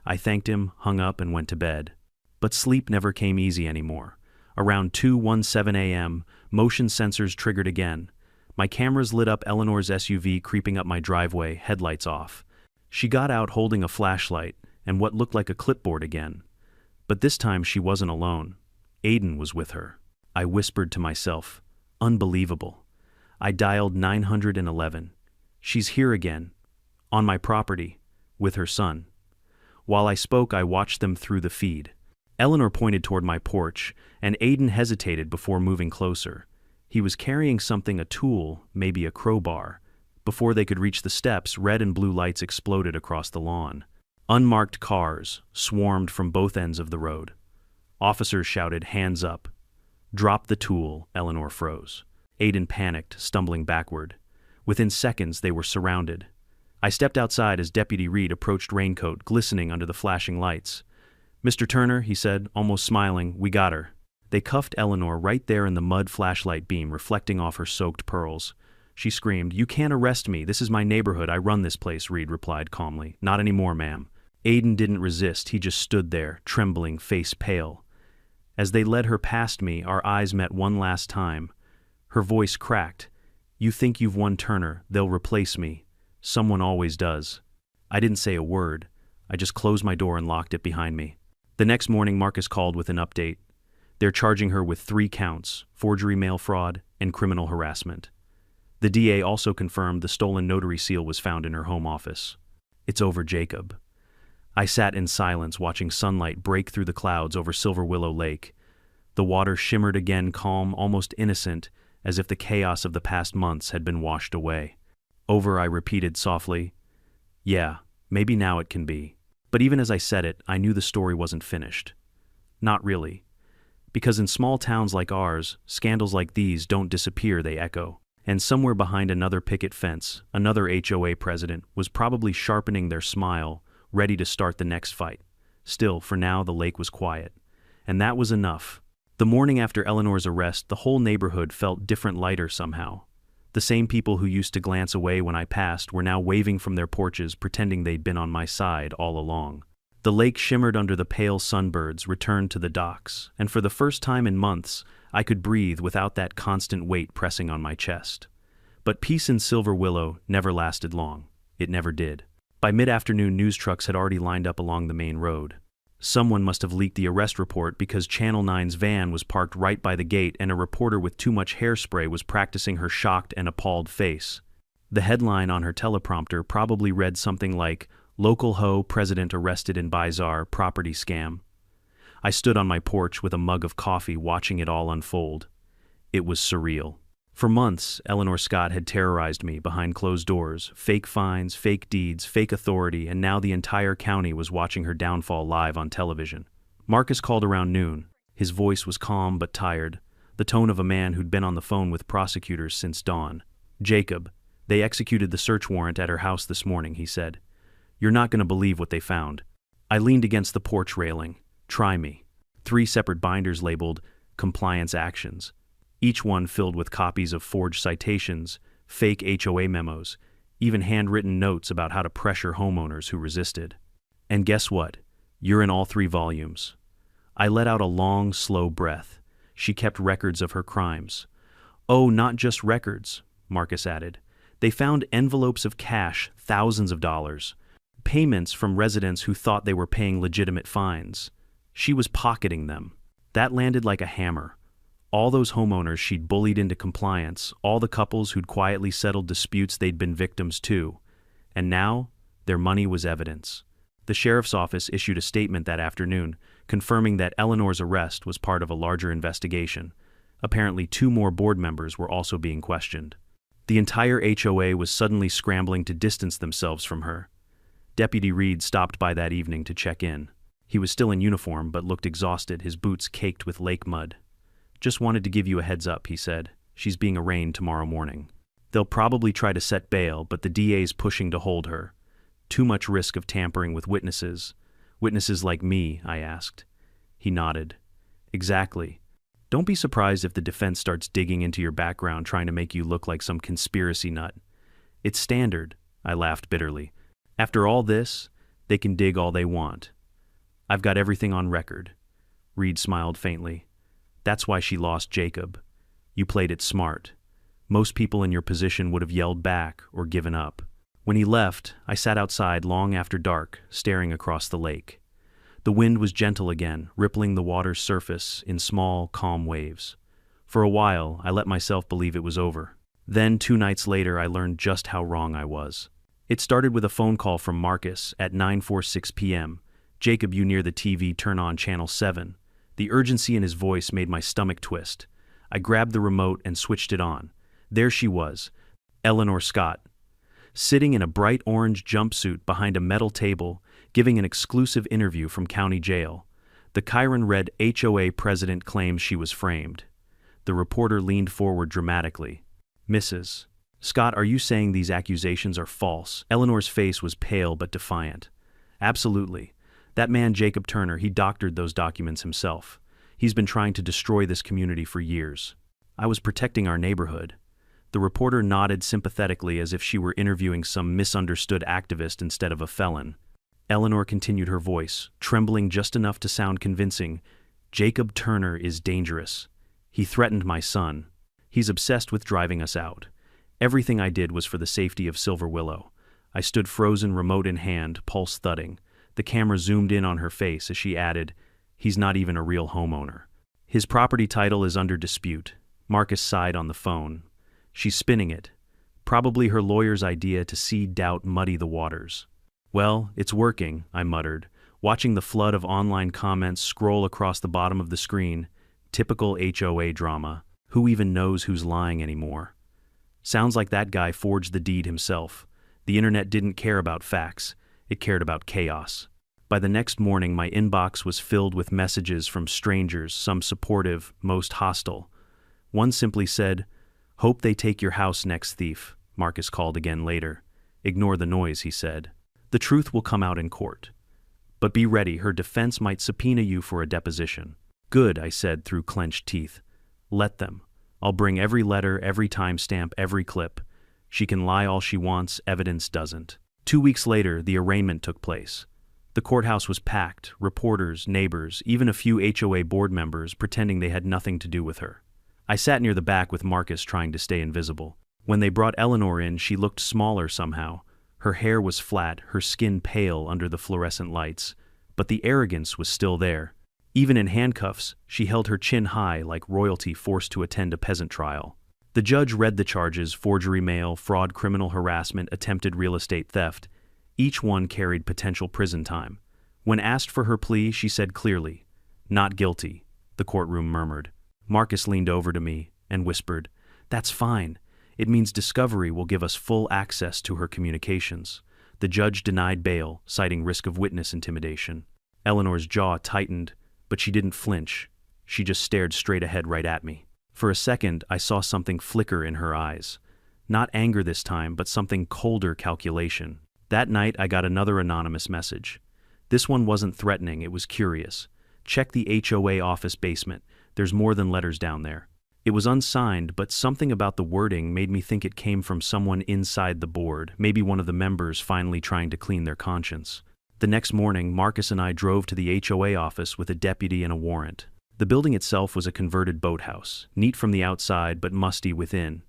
I thanked him, hung up, and went to bed. But sleep never came easy anymore. Around 2:17 a.m., motion sensors triggered again. My cameras lit up Eleanor's SUV creeping up my driveway, headlights off. She got out holding a flashlight and what looked like a clipboard again. But this time she wasn't alone. Aiden was with her. I whispered to myself, unbelievable. I dialed 911. She's here again, on my property, with her son. While I spoke, I watched them through the feed. Eleanor pointed toward my porch, and Aiden hesitated before moving closer. He was carrying something, a tool, maybe a crowbar. Before they could reach the steps, red and blue lights exploded across the lawn. Unmarked cars swarmed from both ends of the road. Officers shouted, "Hands up." "Drop the tool," Eleanor froze. Aiden panicked, stumbling backward. Within seconds, they were surrounded. I stepped outside as Deputy Reed approached, raincoat glistening under the flashing lights. "Mr. Turner," he said, almost smiling, "we got her." They cuffed Eleanor right there in the mud flashlight beam reflecting off her soaked pearls. She screamed, "You can't arrest me. This is my neighborhood. I run this place," Reed replied calmly. "Not anymore, ma'am." Aiden didn't resist. He just stood there, trembling, face pale. As they led her past me, our eyes met one last time. Her voice cracked. "You think you've won, Turner. They'll replace me. Someone always does." I didn't say a word. I just closed my door and locked it behind me. The next morning, Marcus called with an update. They're charging her with 3 counts, forgery, mail fraud, and criminal harassment. The DA also confirmed the stolen notary seal was found in her home office. It's over, Jacob. I sat in silence, watching sunlight break through the clouds over Silver Willow Lake. The water shimmered again, calm, almost innocent, as if the chaos of the past months had been washed away. "Over," I repeated softly. "Yeah, maybe now it can be." But even as I said it, I knew the story wasn't finished. Not really. Because in small towns like ours, scandals like these don't disappear, they echo. And somewhere behind another picket fence, another HOA president was probably sharpening their smile, ready to start the next fight. Still, for now, the lake was quiet. And that was enough. The morning after Eleanor's arrest, the whole neighborhood felt different, lighter somehow. The same people who used to glance away when I passed were now waving from their porches, pretending they'd been on my side all along. The lake shimmered under the pale sunbirds, returned to the docks, and for the first time in months, I could breathe without that constant weight pressing on my chest. But peace in Silver Willow never lasted long. It never did. By mid-afternoon, news trucks had already lined up along the main road. Someone must have leaked the arrest report because Channel 9's van was parked right by the gate and a reporter with too much hairspray was practicing her shocked and appalled face. The headline on her teleprompter probably read something like, "Local HOA President Arrested in Bizarre Property Scam." I stood on my porch with a mug of coffee watching it all unfold. It was surreal. For months, Eleanor Scott had terrorized me behind closed doors, fake fines, fake deeds, fake authority, and now the entire county was watching her downfall live on television. Marcus called around noon. His voice was calm but tired, the tone of a man who'd been on the phone with prosecutors since dawn. "Jacob, they executed the search warrant at her house this morning," he said. "You're not going to believe what they found." I leaned against the porch railing. Try me. 3 separate binders labeled compliance actions, each one filled with copies of forged citations, fake HOA memos, even handwritten notes about how to pressure homeowners who resisted. And guess what? You're in all 3 volumes. I let out a long, slow breath. She kept records of her crimes. "Oh, not just records," Marcus added. "They found envelopes of cash, thousands of dollars, payments from residents who thought they were paying legitimate fines. She was pocketing them." That landed like a hammer. All those homeowners she'd bullied into compliance, all the couples who'd quietly settled disputes they'd been victims to. And now, their money was evidence. The sheriff's office issued a statement that afternoon, confirming that Eleanor's arrest was part of a larger investigation. Apparently 2 more board members were also being questioned. The entire HOA was suddenly scrambling to distance themselves from her. Deputy Reed stopped by that evening to check in. He was still in uniform but looked exhausted, his boots caked with lake mud. "Just wanted to give you a heads up," he said. "She's being arraigned tomorrow morning. They'll probably try to set bail, but the DA's pushing to hold her. Too much risk of tampering with witnesses." "Witnesses like me?" I asked. He nodded. "Exactly. Don't be surprised if the defense starts digging into your background trying to make you look like some conspiracy nut. It's standard," I laughed bitterly. "After all this, they can dig all they want. I've got everything on record. Reed smiled faintly. That's why she lost Jacob. You played it smart. Most people in your position would have yelled back or given up. When he left, I sat outside long after dark, staring across the lake. The wind was gentle again, rippling the water's surface in small, calm waves. For a while, I let myself believe it was over. Then, 2 nights later, I learned just how wrong I was. It started with a phone call from Marcus at 9:46 p.m. Jacob, you near the TV, turn on channel 7. The urgency in his voice made my stomach twist. I grabbed the remote and switched it on. There she was, Eleanor Scott, sitting in a bright orange jumpsuit behind a metal table, giving an exclusive interview from county jail. The Chiron Red HOA president claims she was framed. The reporter leaned forward dramatically. Mrs. Scott, are you saying these accusations are false? Eleanor's face was pale but defiant. Absolutely. That man Jacob Turner, he doctored those documents himself. He's been trying to destroy this community for years. I was protecting our neighborhood. The reporter nodded sympathetically as if she were interviewing some misunderstood activist instead of a felon. Eleanor continued, her voice, trembling just enough to sound convincing. Jacob Turner is dangerous. He threatened my son. He's obsessed with driving us out. Everything I did was for the safety of Silver Willow. I stood frozen, remote in hand, pulse thudding. The camera zoomed in on her face as she added, he's not even a real homeowner. His property title is under dispute. Marcus sighed on the phone. She's spinning it. Probably her lawyer's idea to seed doubt, muddy the waters. Well, it's working, I muttered, watching the flood of online comments scroll across the bottom of the screen. Typical HOA drama. Who even knows who's lying anymore? Sounds like that guy forged the deed himself. The internet didn't care about facts. It cared about chaos. By the next morning, my inbox was filled with messages from strangers, some supportive, most hostile. One simply said, "Hope they take your house next, thief." Marcus called again later. "Ignore the noise," he said. "The truth will come out in court. But be ready, her defense might subpoena you for a deposition." "Good," I said through clenched teeth. "Let them. I'll bring every letter, every timestamp, every clip. She can lie all she wants, evidence doesn't." 2 weeks later, the arraignment took place. The courthouse was packed, reporters, neighbors, even a few HOA board members pretending they had nothing to do with her. I sat near the back with Marcus trying to stay invisible. When they brought Eleanor in, she looked smaller somehow. Her hair was flat, her skin pale under the fluorescent lights, but the arrogance was still there. Even in handcuffs, she held her chin high like royalty forced to attend a peasant trial. The judge read the charges: forgery mail, fraud, criminal harassment, attempted real estate theft. Each one carried potential prison time. When asked for her plea, she said clearly, "Not guilty," the courtroom murmured. Marcus leaned over to me and whispered, "That's fine. It means discovery will give us full access to her communications." The judge denied bail, citing risk of witness intimidation. Eleanor's jaw tightened, but she didn't flinch. She just stared straight ahead right at me. For a second, I saw something flicker in her eyes. Not anger this time, but something colder: calculation. That night, I got another anonymous message. This one wasn't threatening, it was curious. "Check the HOA office basement. There's more than letters down there." It was unsigned, but something about the wording made me think it came from someone inside the board, maybe one of the members finally trying to clean their conscience. The next morning, Marcus and I drove to the HOA office with a deputy and a warrant. The building itself was a converted boathouse, neat from the outside but musty within.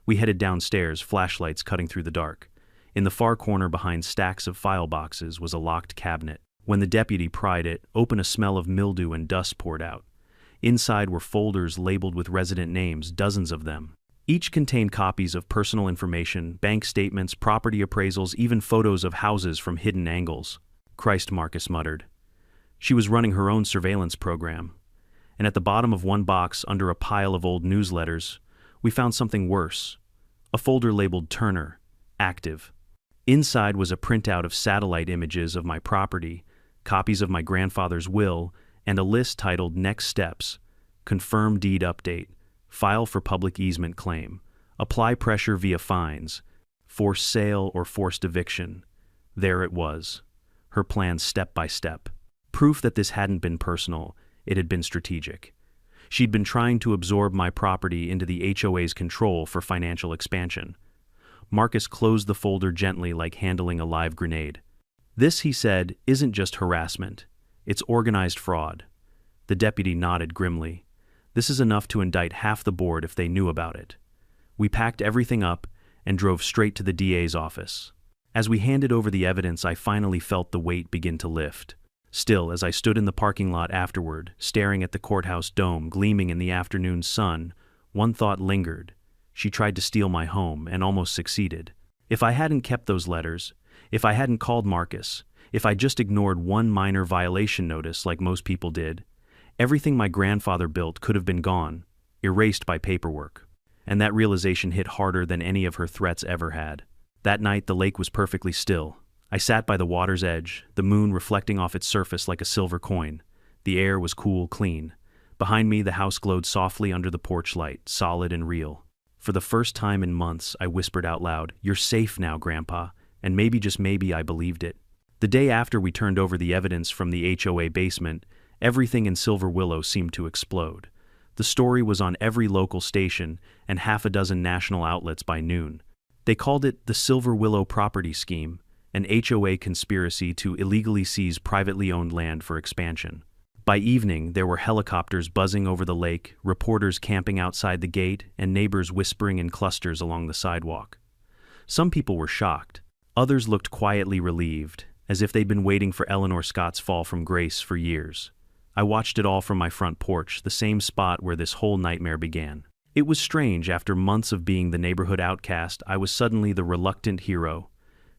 We headed downstairs, flashlights cutting through the dark. In the far corner behind stacks of file boxes was a locked cabinet. When the deputy pried it open, a smell of mildew and dust poured out. Inside were folders labeled with resident names, dozens of them. Each contained copies of personal information, bank statements, property appraisals, even photos of houses from hidden angles. "Christ," Marcus muttered. She was running her own surveillance program. And at the bottom of one box, under a pile of old newsletters, we found something worse. A folder labeled Turner, active. Inside was a printout of satellite images of my property, copies of my grandfather's will, and a list titled "Next Steps," "Confirm Deed Update," "File for Public Easement Claim," "Apply Pressure via Fines," "Forced Sale or Forced Eviction." There it was. Her plan step by step. Proof that this hadn't been personal, it had been strategic. She'd been trying to absorb my property into the HOA's control for financial expansion. Marcus closed the folder gently, like handling a live grenade. "This," he said, "isn't just harassment. It's organized fraud. The deputy nodded grimly. This is enough to indict half the board if they knew about it. We packed everything up and drove straight to the DA's office. As we handed over the evidence, I finally felt the weight begin to lift. Still, as I stood in the parking lot afterward, staring at the courthouse dome gleaming in the afternoon sun, one thought lingered. She tried to steal my home and almost succeeded. If I hadn't kept those letters, if I hadn't called Marcus, if I just ignored one minor violation notice like most people did, everything my grandfather built could have been gone, erased by paperwork. And that realization hit harder than any of her threats ever had. That night, the lake was perfectly still. I sat by the water's edge, the moon reflecting off its surface like a silver coin. The air was cool, clean. Behind me, the house glowed softly under the porch light, solid and real. For the first time in months, I whispered out loud, "You're safe now, Grandpa," and maybe, just maybe, I believed it. The day after we turned over the evidence from the HOA basement, everything in Silver Willow seemed to explode. The story was on every local station and half a dozen national outlets by noon. They called it the Silver Willow Property Scheme, an HOA conspiracy to illegally seize privately owned land for expansion. By evening, there were helicopters buzzing over the lake, reporters camping outside the gate, and neighbors whispering in clusters along the sidewalk. Some people were shocked. Others looked quietly relieved, as if they'd been waiting for Eleanor Scott's fall from grace for years. I watched it all from my front porch, the same spot where this whole nightmare began. It was strange. After months of being the neighborhood outcast, I was suddenly the reluctant hero.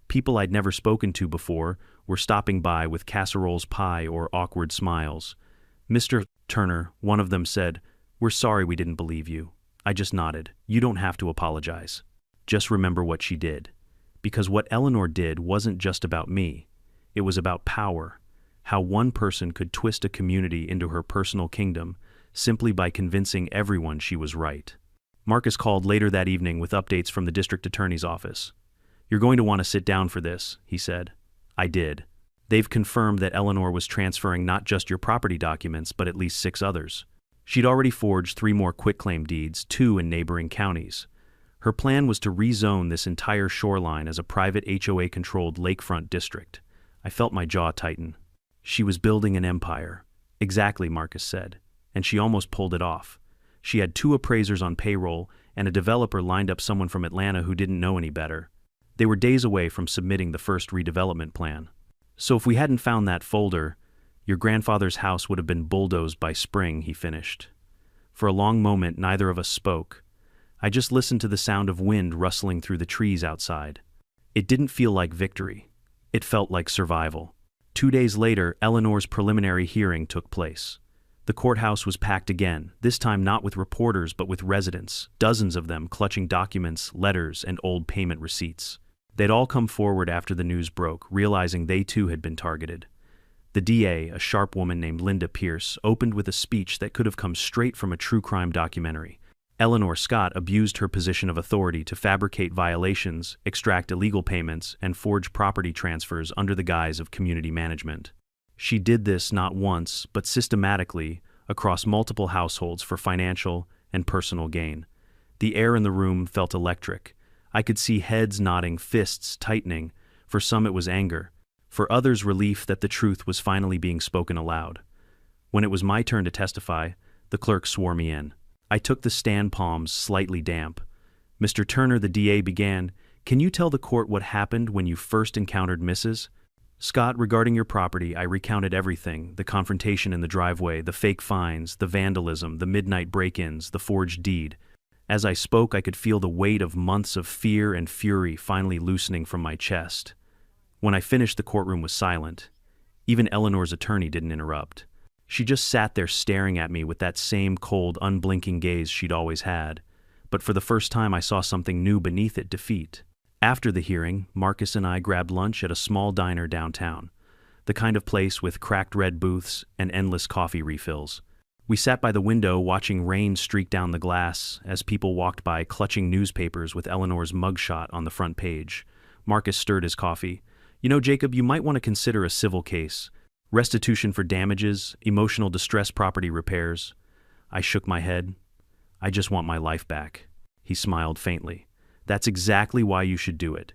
People I'd never spoken to before were stopping by with casseroles, pie, or awkward smiles. "Mr. Turner," one of them said, "we're sorry we didn't believe you." I just nodded. "You don't have to apologize. Just remember what she did." Because what Eleanor did wasn't just about me. It was about power. How one person could twist a community into her personal kingdom simply by convincing everyone she was right. Marcus called later that evening with updates from the district attorney's office. "You're going to want to sit down for this," he said. I did. "They've confirmed that Eleanor was transferring not just your property documents, but at least 6 others. She'd already forged 3 more quitclaim deeds, 2 in neighboring counties. Her plan was to rezone this entire shoreline as a private HOA-controlled lakefront district." I felt my jaw tighten. She was building an empire. Exactly, Marcus said. And she almost pulled it off. She had 2 appraisers on payroll, and a developer lined up someone from Atlanta who didn't know any better. They were days away from submitting the first redevelopment plan. "So if we hadn't found that folder, your grandfather's house would have been bulldozed by spring," he finished. For a long moment, neither of us spoke. I just listened to the sound of wind rustling through the trees outside. It didn't feel like victory. It felt like survival. 2 days later, Eleanor's preliminary hearing took place. The courthouse was packed again, this time not with reporters but with residents, dozens of them clutching documents, letters, and old payment receipts. They'd all come forward after the news broke, realizing they too had been targeted. The DA, a sharp woman named Linda Pierce, opened with a speech that could have come straight from a true crime documentary. Eleanor Scott abused her position of authority to fabricate violations, extract illegal payments, and forge property transfers under the guise of community management. She did this not once, but systematically, across multiple households for financial and personal gain. The air in the room felt electric. I could see heads nodding, fists tightening. For some it was anger. For others, relief that the truth was finally being spoken aloud. When it was my turn to testify, the clerk swore me in. I took the stand, palms slightly damp. "Mr. Turner," the DA began, "can you tell the court what happened when you first encountered Mrs. Scott regarding your property?" I recounted everything: the confrontation in the driveway, the fake fines, the vandalism, the midnight break-ins, the forged deed. As I spoke, I could feel the weight of months of fear and fury finally loosening from my chest. When I finished, the courtroom was silent. Even Eleanor's attorney didn't interrupt. She just sat there staring at me with that same cold, unblinking gaze she'd always had. But for the first time, I saw something new beneath it: defeat. After the hearing, Marcus and I grabbed lunch at a small diner downtown, the kind of place with cracked red booths and endless coffee refills. We sat by the window watching rain streak down the glass as people walked by clutching newspapers with Eleanor's mugshot on the front page. Marcus stirred his coffee. "You know, Jacob, you might want to consider a civil case. Restitution for damages, emotional distress, property repairs." I shook my head. "I just want my life back." He smiled faintly. "That's exactly why you should do it.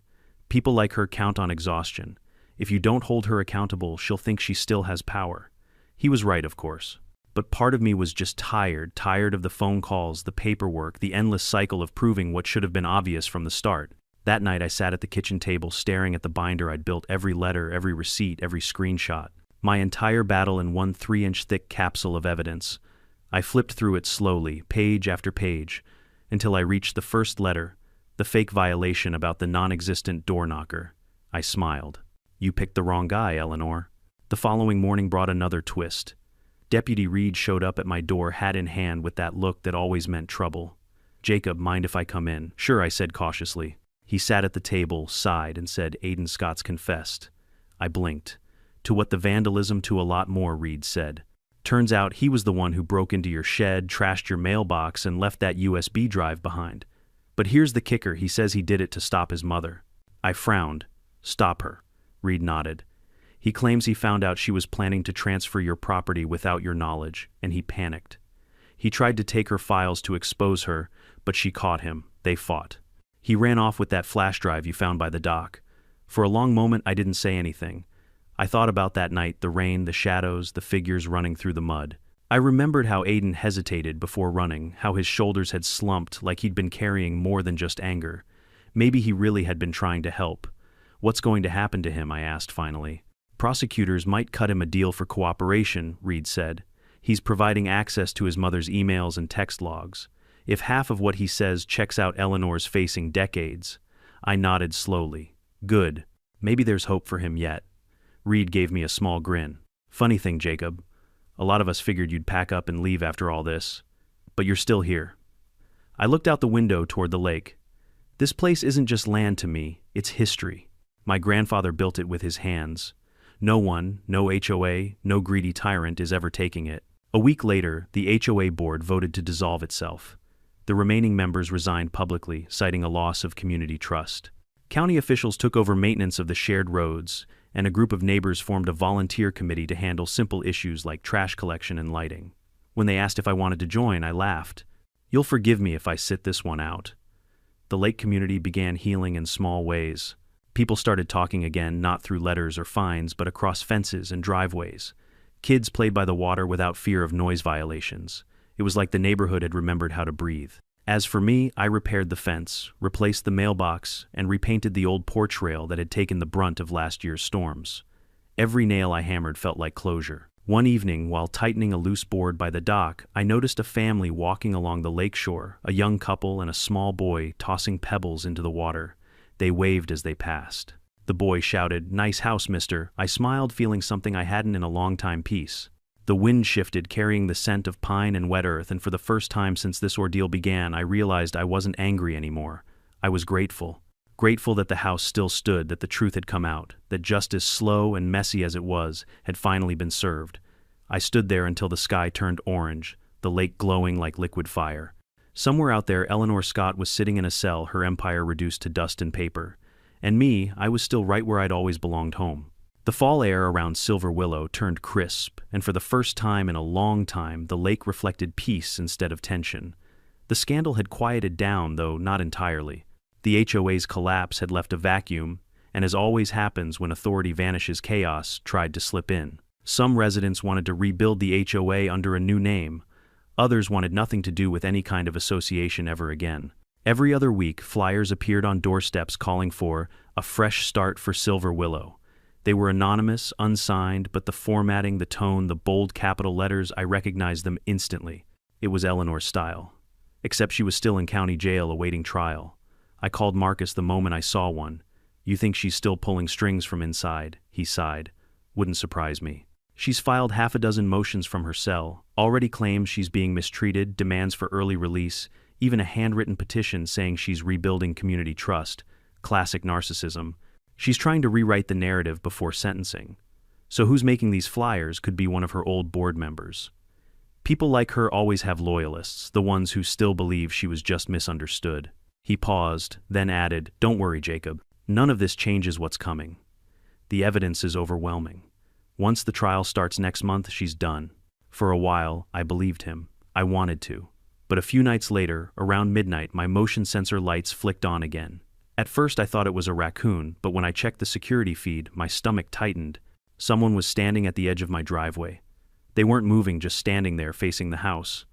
People like her count on exhaustion. If you don't hold her accountable, she'll think she still has power. He was right, of course. But part of me was just tired of the phone calls, the paperwork, the endless cycle of proving what should have been obvious from the start. That night I sat at the kitchen table staring at the binder I'd built, every letter, every receipt, every screenshot. My entire battle in one 3-inch thick capsule of evidence. I flipped through it slowly, page after page, until I reached the first letter, the fake violation about the non-existent door knocker. I smiled. You picked the wrong guy, Eleanor. The following morning brought another twist. Deputy Reed showed up at my door, hat in hand, with that look that always meant trouble. Jacob, mind if I come in? Sure, I said cautiously. He sat at the table, sighed, and said, Aiden Scott's confessed. I blinked. To what, the vandalism? To a lot more, Reed said. Turns out he was the one who broke into your shed, trashed your mailbox, and left that USB drive behind. But here's the kicker, he says he did it to stop his mother. I frowned. Stop her. Reed nodded. He claims he found out she was planning to transfer your property without your knowledge, and he panicked. He tried to take her files to expose her, but she caught him. They fought. He ran off with that flash drive you found by the dock. For a long moment I didn't say anything. I thought about that night, the rain, the shadows, the figures running through the mud. I remembered how Aiden hesitated before running, how his shoulders had slumped like he'd been carrying more than just anger. Maybe he really had been trying to help. What's going to happen to him, I asked finally. Prosecutors might cut him a deal for cooperation, Reed said. He's providing access to his mother's emails and text logs. If half of what he says checks out, Eleanor's facing decades. I nodded slowly. Good. Maybe there's hope for him yet. Reed gave me a small grin. Funny thing, Jacob. A lot of us figured you'd pack up and leave after all this. But you're still here. I looked out the window toward the lake. This place isn't just land to me, it's history. My grandfather built it with his hands. No one, no HOA, no greedy tyrant is ever taking it. A week later, the HOA board voted to dissolve itself. The remaining members resigned publicly, citing a loss of community trust. County officials took over maintenance of the shared roads, and a group of neighbors formed a volunteer committee to handle simple issues like trash collection and lighting. When they asked if I wanted to join, I laughed. You'll forgive me if I sit this one out. The lake community began healing in small ways. People started talking again, not through letters or fines, but across fences and driveways. Kids played by the water without fear of noise violations. It was like the neighborhood had remembered how to breathe. As for me, I repaired the fence, replaced the mailbox, and repainted the old porch rail that had taken the brunt of last year's storms. Every nail I hammered felt like closure. One evening, while tightening a loose board by the dock, I noticed a family walking along the lakeshore, a young couple and a small boy tossing pebbles into the water. They waved as they passed. The boy shouted, "Nice house, mister." I smiled, feeling something I hadn't in a long time, peace. The wind shifted, carrying the scent of pine and wet earth, and for the first time since this ordeal began, I realized I wasn't angry anymore. I was grateful. Grateful that the house still stood, that the truth had come out, that justice, slow and messy as it was, had finally been served. I stood there until the sky turned orange, the lake glowing like liquid fire. Somewhere out there, Eleanor Scott was sitting in a cell, her empire reduced to dust and paper. And me, I was still right where I'd always belonged, home. The fall air around Silver Willow turned crisp, and for the first time in a long time, the lake reflected peace instead of tension. The scandal had quieted down, though not entirely. The HOA's collapse had left a vacuum, and as always happens when authority vanishes, chaos tried to slip in. Some residents wanted to rebuild the HOA under a new name. Others wanted nothing to do with any kind of association ever again. Every other week, flyers appeared on doorsteps calling for a fresh start for Silver Willow. They were anonymous, unsigned, but the formatting, the tone, the bold capital letters, I recognized them instantly. It was Eleanor's style. Except she was still in county jail awaiting trial. I called Marcus the moment I saw one. "You think she's still pulling strings from inside?" he sighed. "Wouldn't surprise me. She's filed half a dozen motions from her cell, already claims she's being mistreated, demands for early release, even a handwritten petition saying she's rebuilding community trust. Classic narcissism. She's trying to rewrite the narrative before sentencing. So who's making these flyers could be one of her old board members. People like her always have loyalists, the ones who still believe she was just misunderstood." He paused, then added, "Don't worry, Jacob. None of this changes what's coming. The evidence is overwhelming. Once the trial starts next month, she's done." For a while, I believed him. I wanted to. But a few nights later, around midnight, my motion sensor lights flicked on again. At first I thought it was a raccoon, but when I checked the security feed, my stomach tightened. Someone was standing at the edge of my driveway. They weren't moving, just standing there facing the house.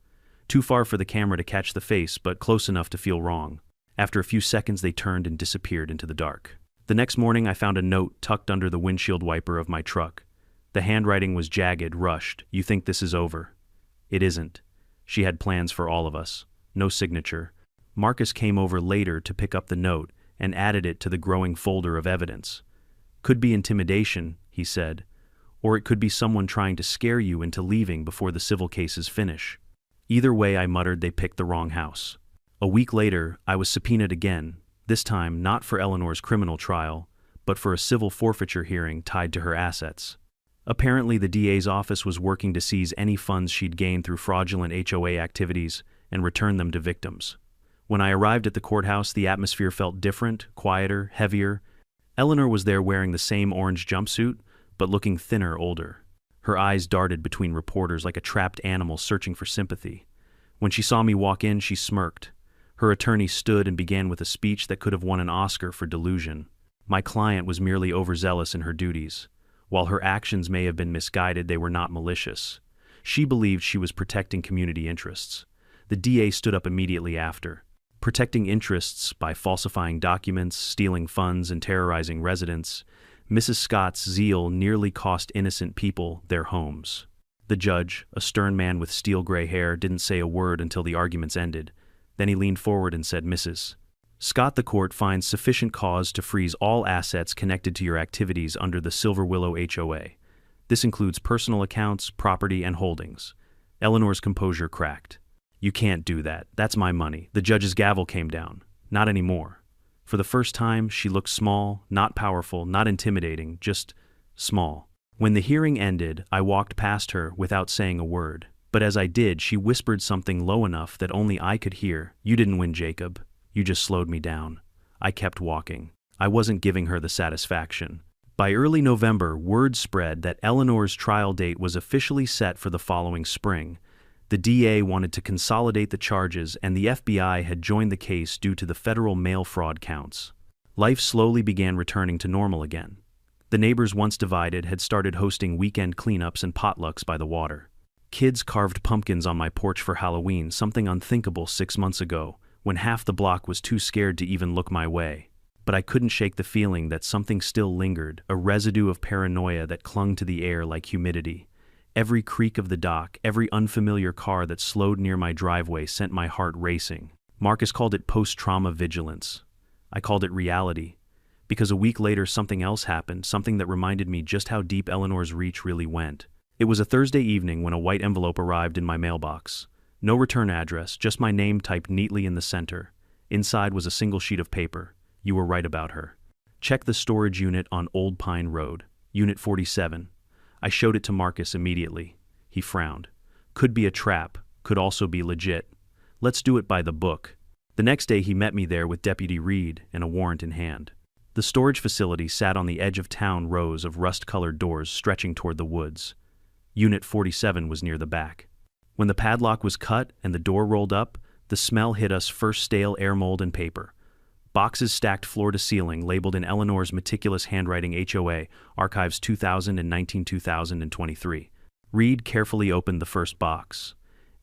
Too far for the camera to catch the face, but close enough to feel wrong. After a few seconds, they turned and disappeared into the dark. The next morning, I found a note tucked under the windshield wiper of my truck. The handwriting was jagged, rushed. "You think this is over?" It isn't. She had plans for all of us. No signature. Marcus came over later to pick up the note and added it to the growing folder of evidence. "Could be intimidation," he said, "or it could be someone trying to scare you into leaving before the civil cases finish." Either way, I muttered, they picked the wrong house. A week later, I was subpoenaed again, this time not for Eleanor's criminal trial, but for a civil forfeiture hearing tied to her assets. Apparently, the DA's office was working to seize any funds she'd gained through fraudulent HOA activities and return them to victims. When I arrived at the courthouse, the atmosphere felt different, quieter, heavier. Eleanor was there wearing the same orange jumpsuit, but looking thinner, older. Her eyes darted between reporters like a trapped animal searching for sympathy. When she saw me walk in, she smirked. Her attorney stood and began with a speech that could have won an Oscar for delusion. My client was merely overzealous in her duties. While her actions may have been misguided, they were not malicious. She believed she was protecting community interests. The DA stood up immediately after. Protecting interests by falsifying documents, stealing funds, and terrorizing residents, Mrs. Scott's zeal nearly cost innocent people their homes. The judge, a stern man with steel-gray hair, didn't say a word until the arguments ended. Then he leaned forward and said, "Mrs. Scott, the court finds sufficient cause to freeze all assets connected to your activities under the Silver Willow HOA. This includes personal accounts, property, and holdings." Eleanor's composure cracked. "You can't do that. That's my money." The judge's gavel came down. Not anymore. For the first time, she looked small, not powerful, not intimidating, just small. When the hearing ended, I walked past her without saying a word. But as I did, she whispered something low enough that only I could hear. "You didn't win, Jacob. You just slowed me down." I kept walking. I wasn't giving her the satisfaction. By early November, word spread that Eleanor's trial date was officially set for the following spring. The DA wanted to consolidate the charges, and the FBI had joined the case due to the federal mail fraud counts. Life slowly began returning to normal again. The neighbors, once divided, had started hosting weekend cleanups and potlucks by the water. Kids carved pumpkins on my porch for Halloween, something unthinkable 6 months ago, when half the block was too scared to even look my way. But I couldn't shake the feeling that something still lingered, a residue of paranoia that clung to the air like humidity. Every creak of the dock, every unfamiliar car that slowed near my driveway sent my heart racing. Marcus called it post-trauma vigilance. I called it reality. Because a week later something else happened, something that reminded me just how deep Eleanor's reach really went. It was a Thursday evening when a white envelope arrived in my mailbox. No return address, just my name typed neatly in the center. Inside was a single sheet of paper. "You were right about her. Check the storage unit on Old Pine Road, Unit 47. I showed it to Marcus immediately. He frowned. "Could be a trap, could also be legit. Let's do it by the book." The next day he met me there with Deputy Reed and a warrant in hand. The storage facility sat on the edge of town, rows of rust-colored doors stretching toward the woods. Unit 47 was near the back. When the padlock was cut and the door rolled up, the smell hit us, first stale air mold and paper. Boxes stacked floor to ceiling, labeled in Eleanor's meticulous handwriting, HOA, Archives 2000 and 19-2023. Reed carefully opened the first box.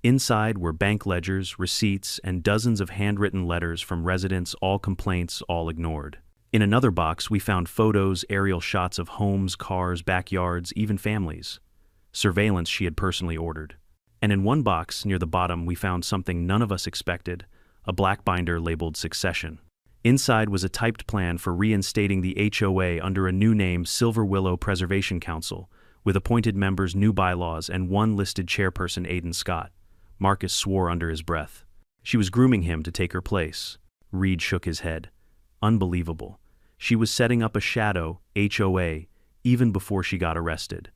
Inside were bank ledgers, receipts, and dozens of handwritten letters from residents, all complaints, all ignored. In another box, we found photos, aerial shots of homes, cars, backyards, even families. Surveillance she had personally ordered. And in one box, near the bottom, we found something none of us expected, a black binder labeled Succession. Inside was a typed plan for reinstating the HOA under a new name, Silver Willow Preservation Council, with appointed members, new bylaws, and one listed chairperson, Aidan Scott. Marcus swore under his breath. She was grooming him to take her place. Reed shook his head. Unbelievable. She was setting up a shadow HOA even before she got arrested.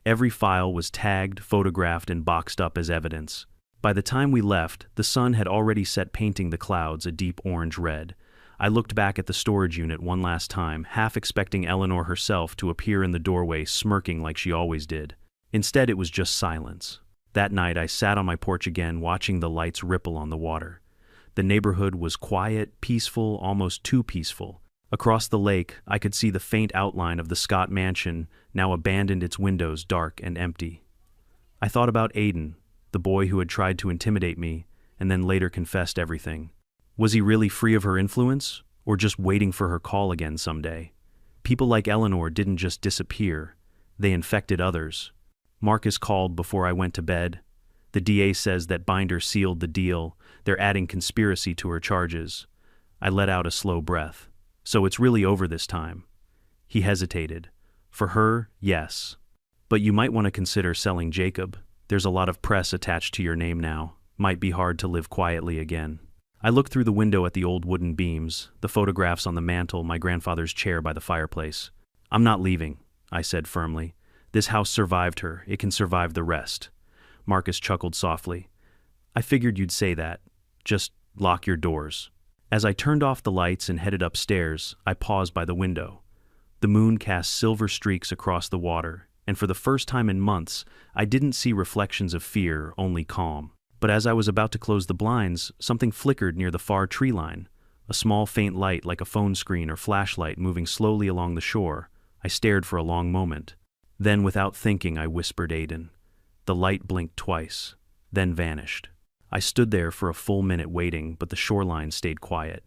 Every file was tagged, photographed, and boxed up as evidence. By the time we left, the sun had already set, painting the clouds a deep orange-red. I looked back at the storage unit one last time, half expecting Eleanor herself to appear in the doorway, smirking like she always did. Instead, it was just silence. That night, I sat on my porch again, watching the lights ripple on the water. The neighborhood was quiet, peaceful, almost too peaceful. Across the lake, I could see the faint outline of the Scott mansion, now abandoned, its windows dark and empty. I thought about Aiden, the boy who had tried to intimidate me and then later confessed everything. Was he really free of her influence, or just waiting for her call again someday? People like Eleanor didn't just disappear, they infected others. Marcus called before I went to bed. The DA says that Binder sealed the deal. They're adding conspiracy to her charges. I let out a slow breath. So it's really over this time. He hesitated. For her, yes. But you might want to consider selling Jacob. There's a lot of press attached to your name now. Might be hard to live quietly again. I looked through the window at the old wooden beams, the photographs on the mantel, my grandfather's chair by the fireplace. I'm not leaving, I said firmly. This house survived her. It can survive the rest. Marcus chuckled softly. I figured you'd say that. Just lock your doors. As I turned off the lights and headed upstairs, I paused by the window. The moon cast silver streaks across the water, and for the first time in months, I didn't see reflections of fear, only calm. But as I was about to close the blinds, something flickered near the far tree line. A small faint light like a phone screen or flashlight moving slowly along the shore. I stared for a long moment. Then, without thinking, I whispered Aiden. The light blinked twice, then vanished. I stood there for a full minute waiting, but the shoreline stayed quiet.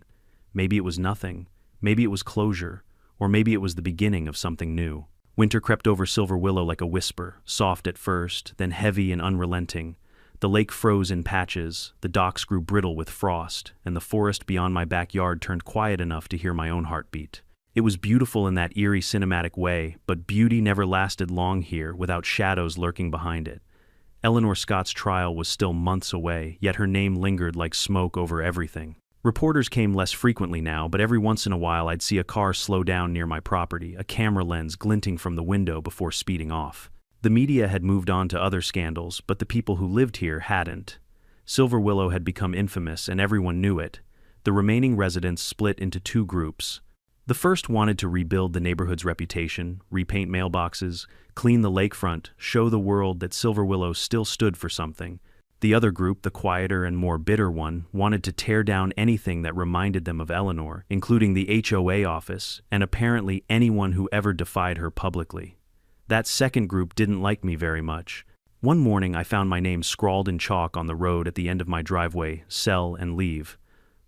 Maybe it was nothing, maybe it was closure, or maybe it was the beginning of something new. Winter crept over Silver Willow like a whisper, soft at first, then heavy and unrelenting. The lake froze in patches, the docks grew brittle with frost, and the forest beyond my backyard turned quiet enough to hear my own heartbeat. It was beautiful in that eerie cinematic way, but beauty never lasted long here without shadows lurking behind it. Eleanor Scott's trial was still months away, yet her name lingered like smoke over everything. Reporters came less frequently now, but every once in a while I'd see a car slow down near my property, a camera lens glinting from the window before speeding off. The media had moved on to other scandals, but the people who lived here hadn't. Silver Willow had become infamous, and everyone knew it. The remaining residents split into two groups. The first wanted to rebuild the neighborhood's reputation, repaint mailboxes, clean the lakefront, show the world that Silver Willow still stood for something. The other group, the quieter and more bitter one, wanted to tear down anything that reminded them of Eleanor, including the HOA office, and apparently anyone who ever defied her publicly. That second group didn't like me very much. One morning I found my name scrawled in chalk on the road at the end of my driveway, sell and leave.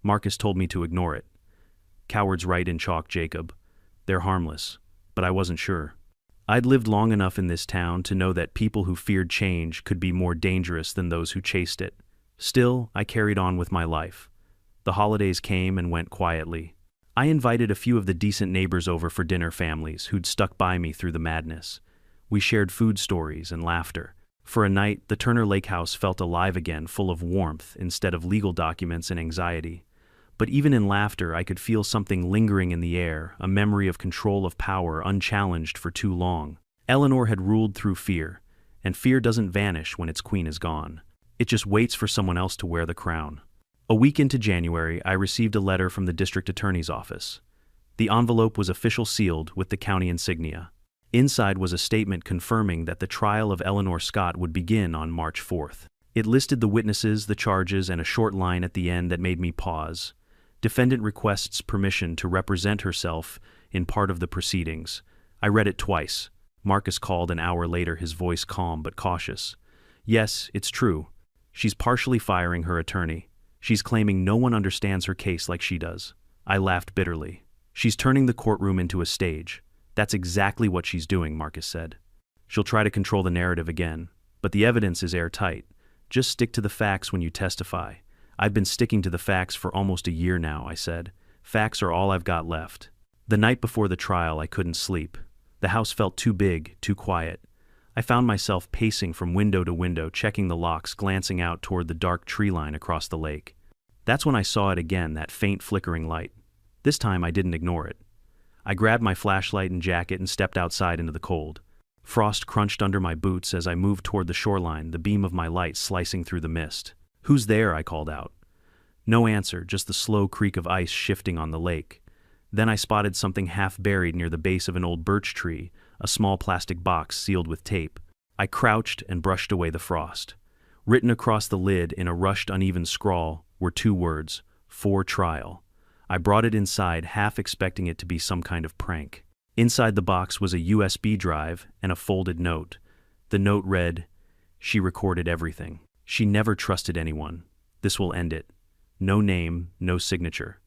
Marcus told me to ignore it. Cowards write in chalk, Jacob. They're harmless, but I wasn't sure. I'd lived long enough in this town to know that people who feared change could be more dangerous than those who chased it. Still, I carried on with my life. The holidays came and went quietly. I invited a few of the decent neighbors over for dinner, families who'd stuck by me through the madness. We shared food stories and laughter. For a night, the Turner Lake House felt alive again, full of warmth instead of legal documents and anxiety. But even in laughter, I could feel something lingering in the air, a memory of control of power unchallenged for too long. Eleanor had ruled through fear, and fear doesn't vanish when its queen is gone. It just waits for someone else to wear the crown. A week into January, I received a letter from the district attorney's office. The envelope was official sealed with the county insignia. Inside was a statement confirming that the trial of Eleanor Scott would begin on March 4th. It listed the witnesses, the charges, and a short line at the end that made me pause. Defendant requests permission to represent herself in part of the proceedings. I read it twice. Marcus called an hour later, his voice calm but cautious. Yes, it's true. She's partially firing her attorney. She's claiming no one understands her case like she does. I laughed bitterly. She's turning the courtroom into a stage. That's exactly what she's doing, Marcus said. She'll try to control the narrative again, but the evidence is airtight. Just stick to the facts when you testify. I've been sticking to the facts for almost a year now, I said. Facts are all I've got left. The night before the trial, I couldn't sleep. The house felt too big, too quiet. I found myself pacing from window to window, checking the locks, glancing out toward the dark tree line across the lake. That's when I saw it again, that faint flickering light. This time I didn't ignore it. I grabbed my flashlight and jacket and stepped outside into the cold. Frost crunched under my boots as I moved toward the shoreline, the beam of my light slicing through the mist. "Who's there?" I called out. No answer, just the slow creak of ice shifting on the lake. Then I spotted something half buried near the base of an old birch tree, a small plastic box sealed with tape. I crouched and brushed away the frost. Written across the lid in a rushed, uneven scrawl were two words: "For trial." I brought it inside, half expecting it to be some kind of prank. Inside the box was a USB drive and a folded note. The note read, She recorded everything. She never trusted anyone. This will end it. No name, no signature.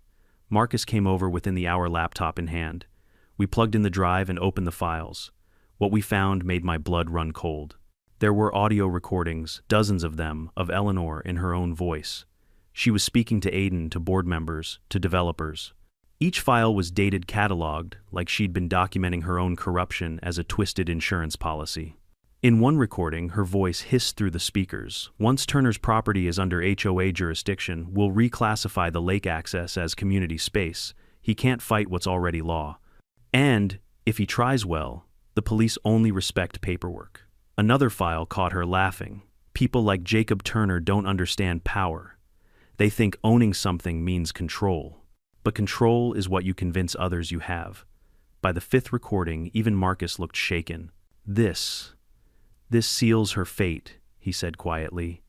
Marcus came over within the hour, laptop in hand. We plugged in the drive and opened the files. What we found made my blood run cold. There were audio recordings, dozens of them, of Eleanor in her own voice. She was speaking to Aiden, to board members, to developers. Each file was dated, cataloged, like she'd been documenting her own corruption as a twisted insurance policy. In one recording, her voice hissed through the speakers. Once Turner's property is under HOA jurisdiction, we'll reclassify the lake access as community space. He can't fight what's already law. And, if he tries, well, the police only respect paperwork. Another file caught her laughing. People like Jacob Turner don't understand power. They think owning something means control. But control is what you convince others you have. By the fifth recording, even Marcus looked shaken. This seals her fate, he said quietly.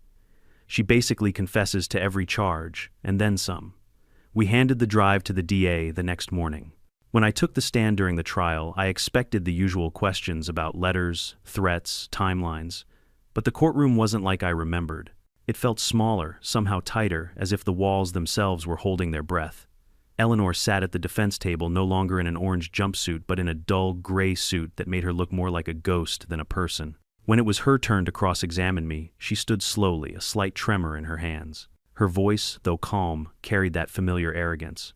She basically confesses to every charge, and then some. We handed the drive to the DA the next morning. When I took the stand during the trial, I expected the usual questions about letters, threats, timelines. But the courtroom wasn't like I remembered. It felt smaller, somehow tighter, as if the walls themselves were holding their breath. Eleanor sat at the defense table, no longer in an orange jumpsuit, but in a dull gray suit that made her look more like a ghost than a person. When it was her turn to cross-examine me, she stood slowly, a slight tremor in her hands. Her voice, though calm, carried that familiar arrogance.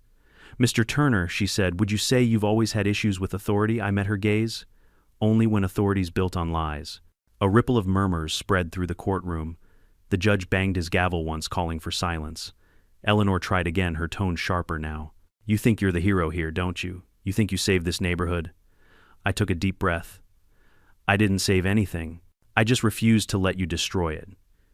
"Mr. Turner," she said, "would you say you've always had issues with authority?" I met her gaze. "Only when authority's built on lies." A ripple of murmurs spread through the courtroom. The judge banged his gavel once, calling for silence. Eleanor tried again, her tone sharper now. "You think you're the hero here, don't you? You think you saved this neighborhood?" I took a deep breath. "I didn't save anything. I just refused to let you destroy it."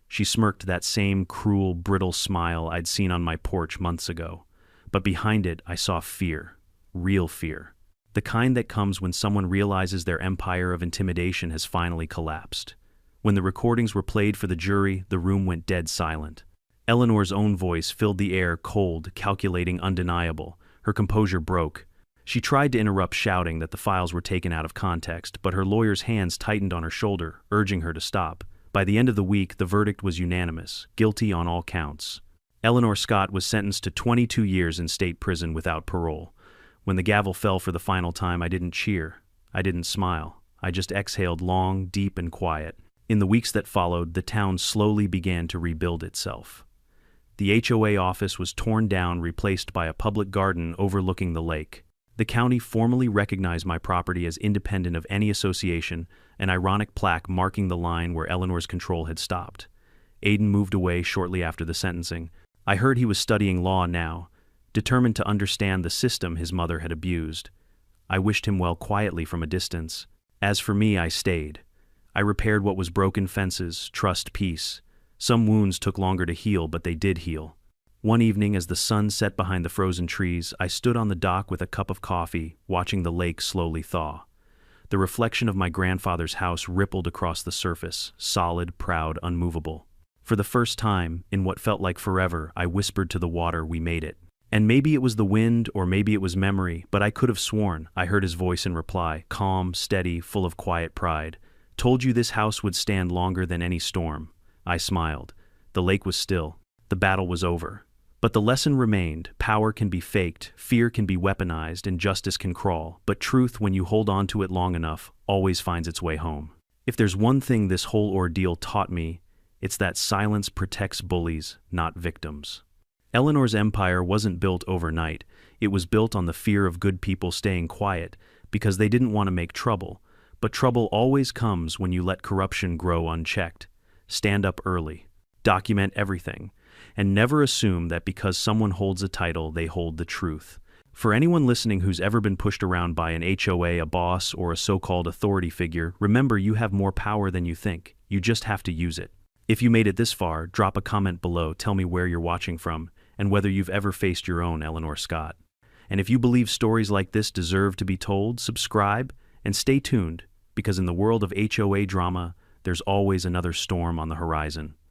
She smirked, that same cruel, brittle smile I'd seen on my porch months ago. But behind it, I saw fear. Real fear. The kind that comes when someone realizes their empire of intimidation has finally collapsed. When the recordings were played for the jury, the room went dead silent. Eleanor's own voice filled the air, cold, calculating, undeniable. Her composure broke. She tried to interrupt, shouting that the files were taken out of context, but her lawyer's hands tightened on her shoulder, urging her to stop. By the end of the week, the verdict was unanimous, guilty on all counts. Eleanor Scott was sentenced to 22 years in state prison without parole. When the gavel fell for the final time, I didn't cheer. I didn't smile. I just exhaled long, deep, and quiet. In the weeks that followed, the town slowly began to rebuild itself. The HOA office was torn down, replaced by a public garden overlooking the lake. The county formally recognized my property as independent of any association, an ironic plaque marking the line where Eleanor's control had stopped. Aiden moved away shortly after the sentencing. I heard he was studying law now, determined to understand the system his mother had abused. I wished him well quietly from a distance. As for me, I stayed. I repaired what was broken: fences, trust, peace. Some wounds took longer to heal, but they did heal. One evening, as the sun set behind the frozen trees, I stood on the dock with a cup of coffee, watching the lake slowly thaw. The reflection of my grandfather's house rippled across the surface, solid, proud, unmovable. For the first time, in what felt like forever, I whispered to the water, "We made it." And maybe it was the wind, or maybe it was memory, but I could have sworn I heard his voice in reply, calm, steady, full of quiet pride. "Told you this house would stand longer than any storm." I smiled. The lake was still. The battle was over. But the lesson remained: power can be faked, fear can be weaponized, and justice can crawl. But truth, when you hold on to it long enough, always finds its way home. If there's one thing this whole ordeal taught me, it's that silence protects bullies, not victims. Eleanor's empire wasn't built overnight. It was built on the fear of good people staying quiet because they didn't want to make trouble. But trouble always comes when you let corruption grow unchecked. Stand up early. Document everything. And never assume that because someone holds a title, they hold the truth. For anyone listening who's ever been pushed around by an HOA, a boss, or a so-called authority figure, remember, you have more power than you think. You just have to use it. If you made it this far, drop a comment below, tell me where you're watching from, and whether you've ever faced your own Eleanor Scott. And if you believe stories like this deserve to be told, subscribe and stay tuned, because in the world of HOA drama, there's always another storm on the horizon.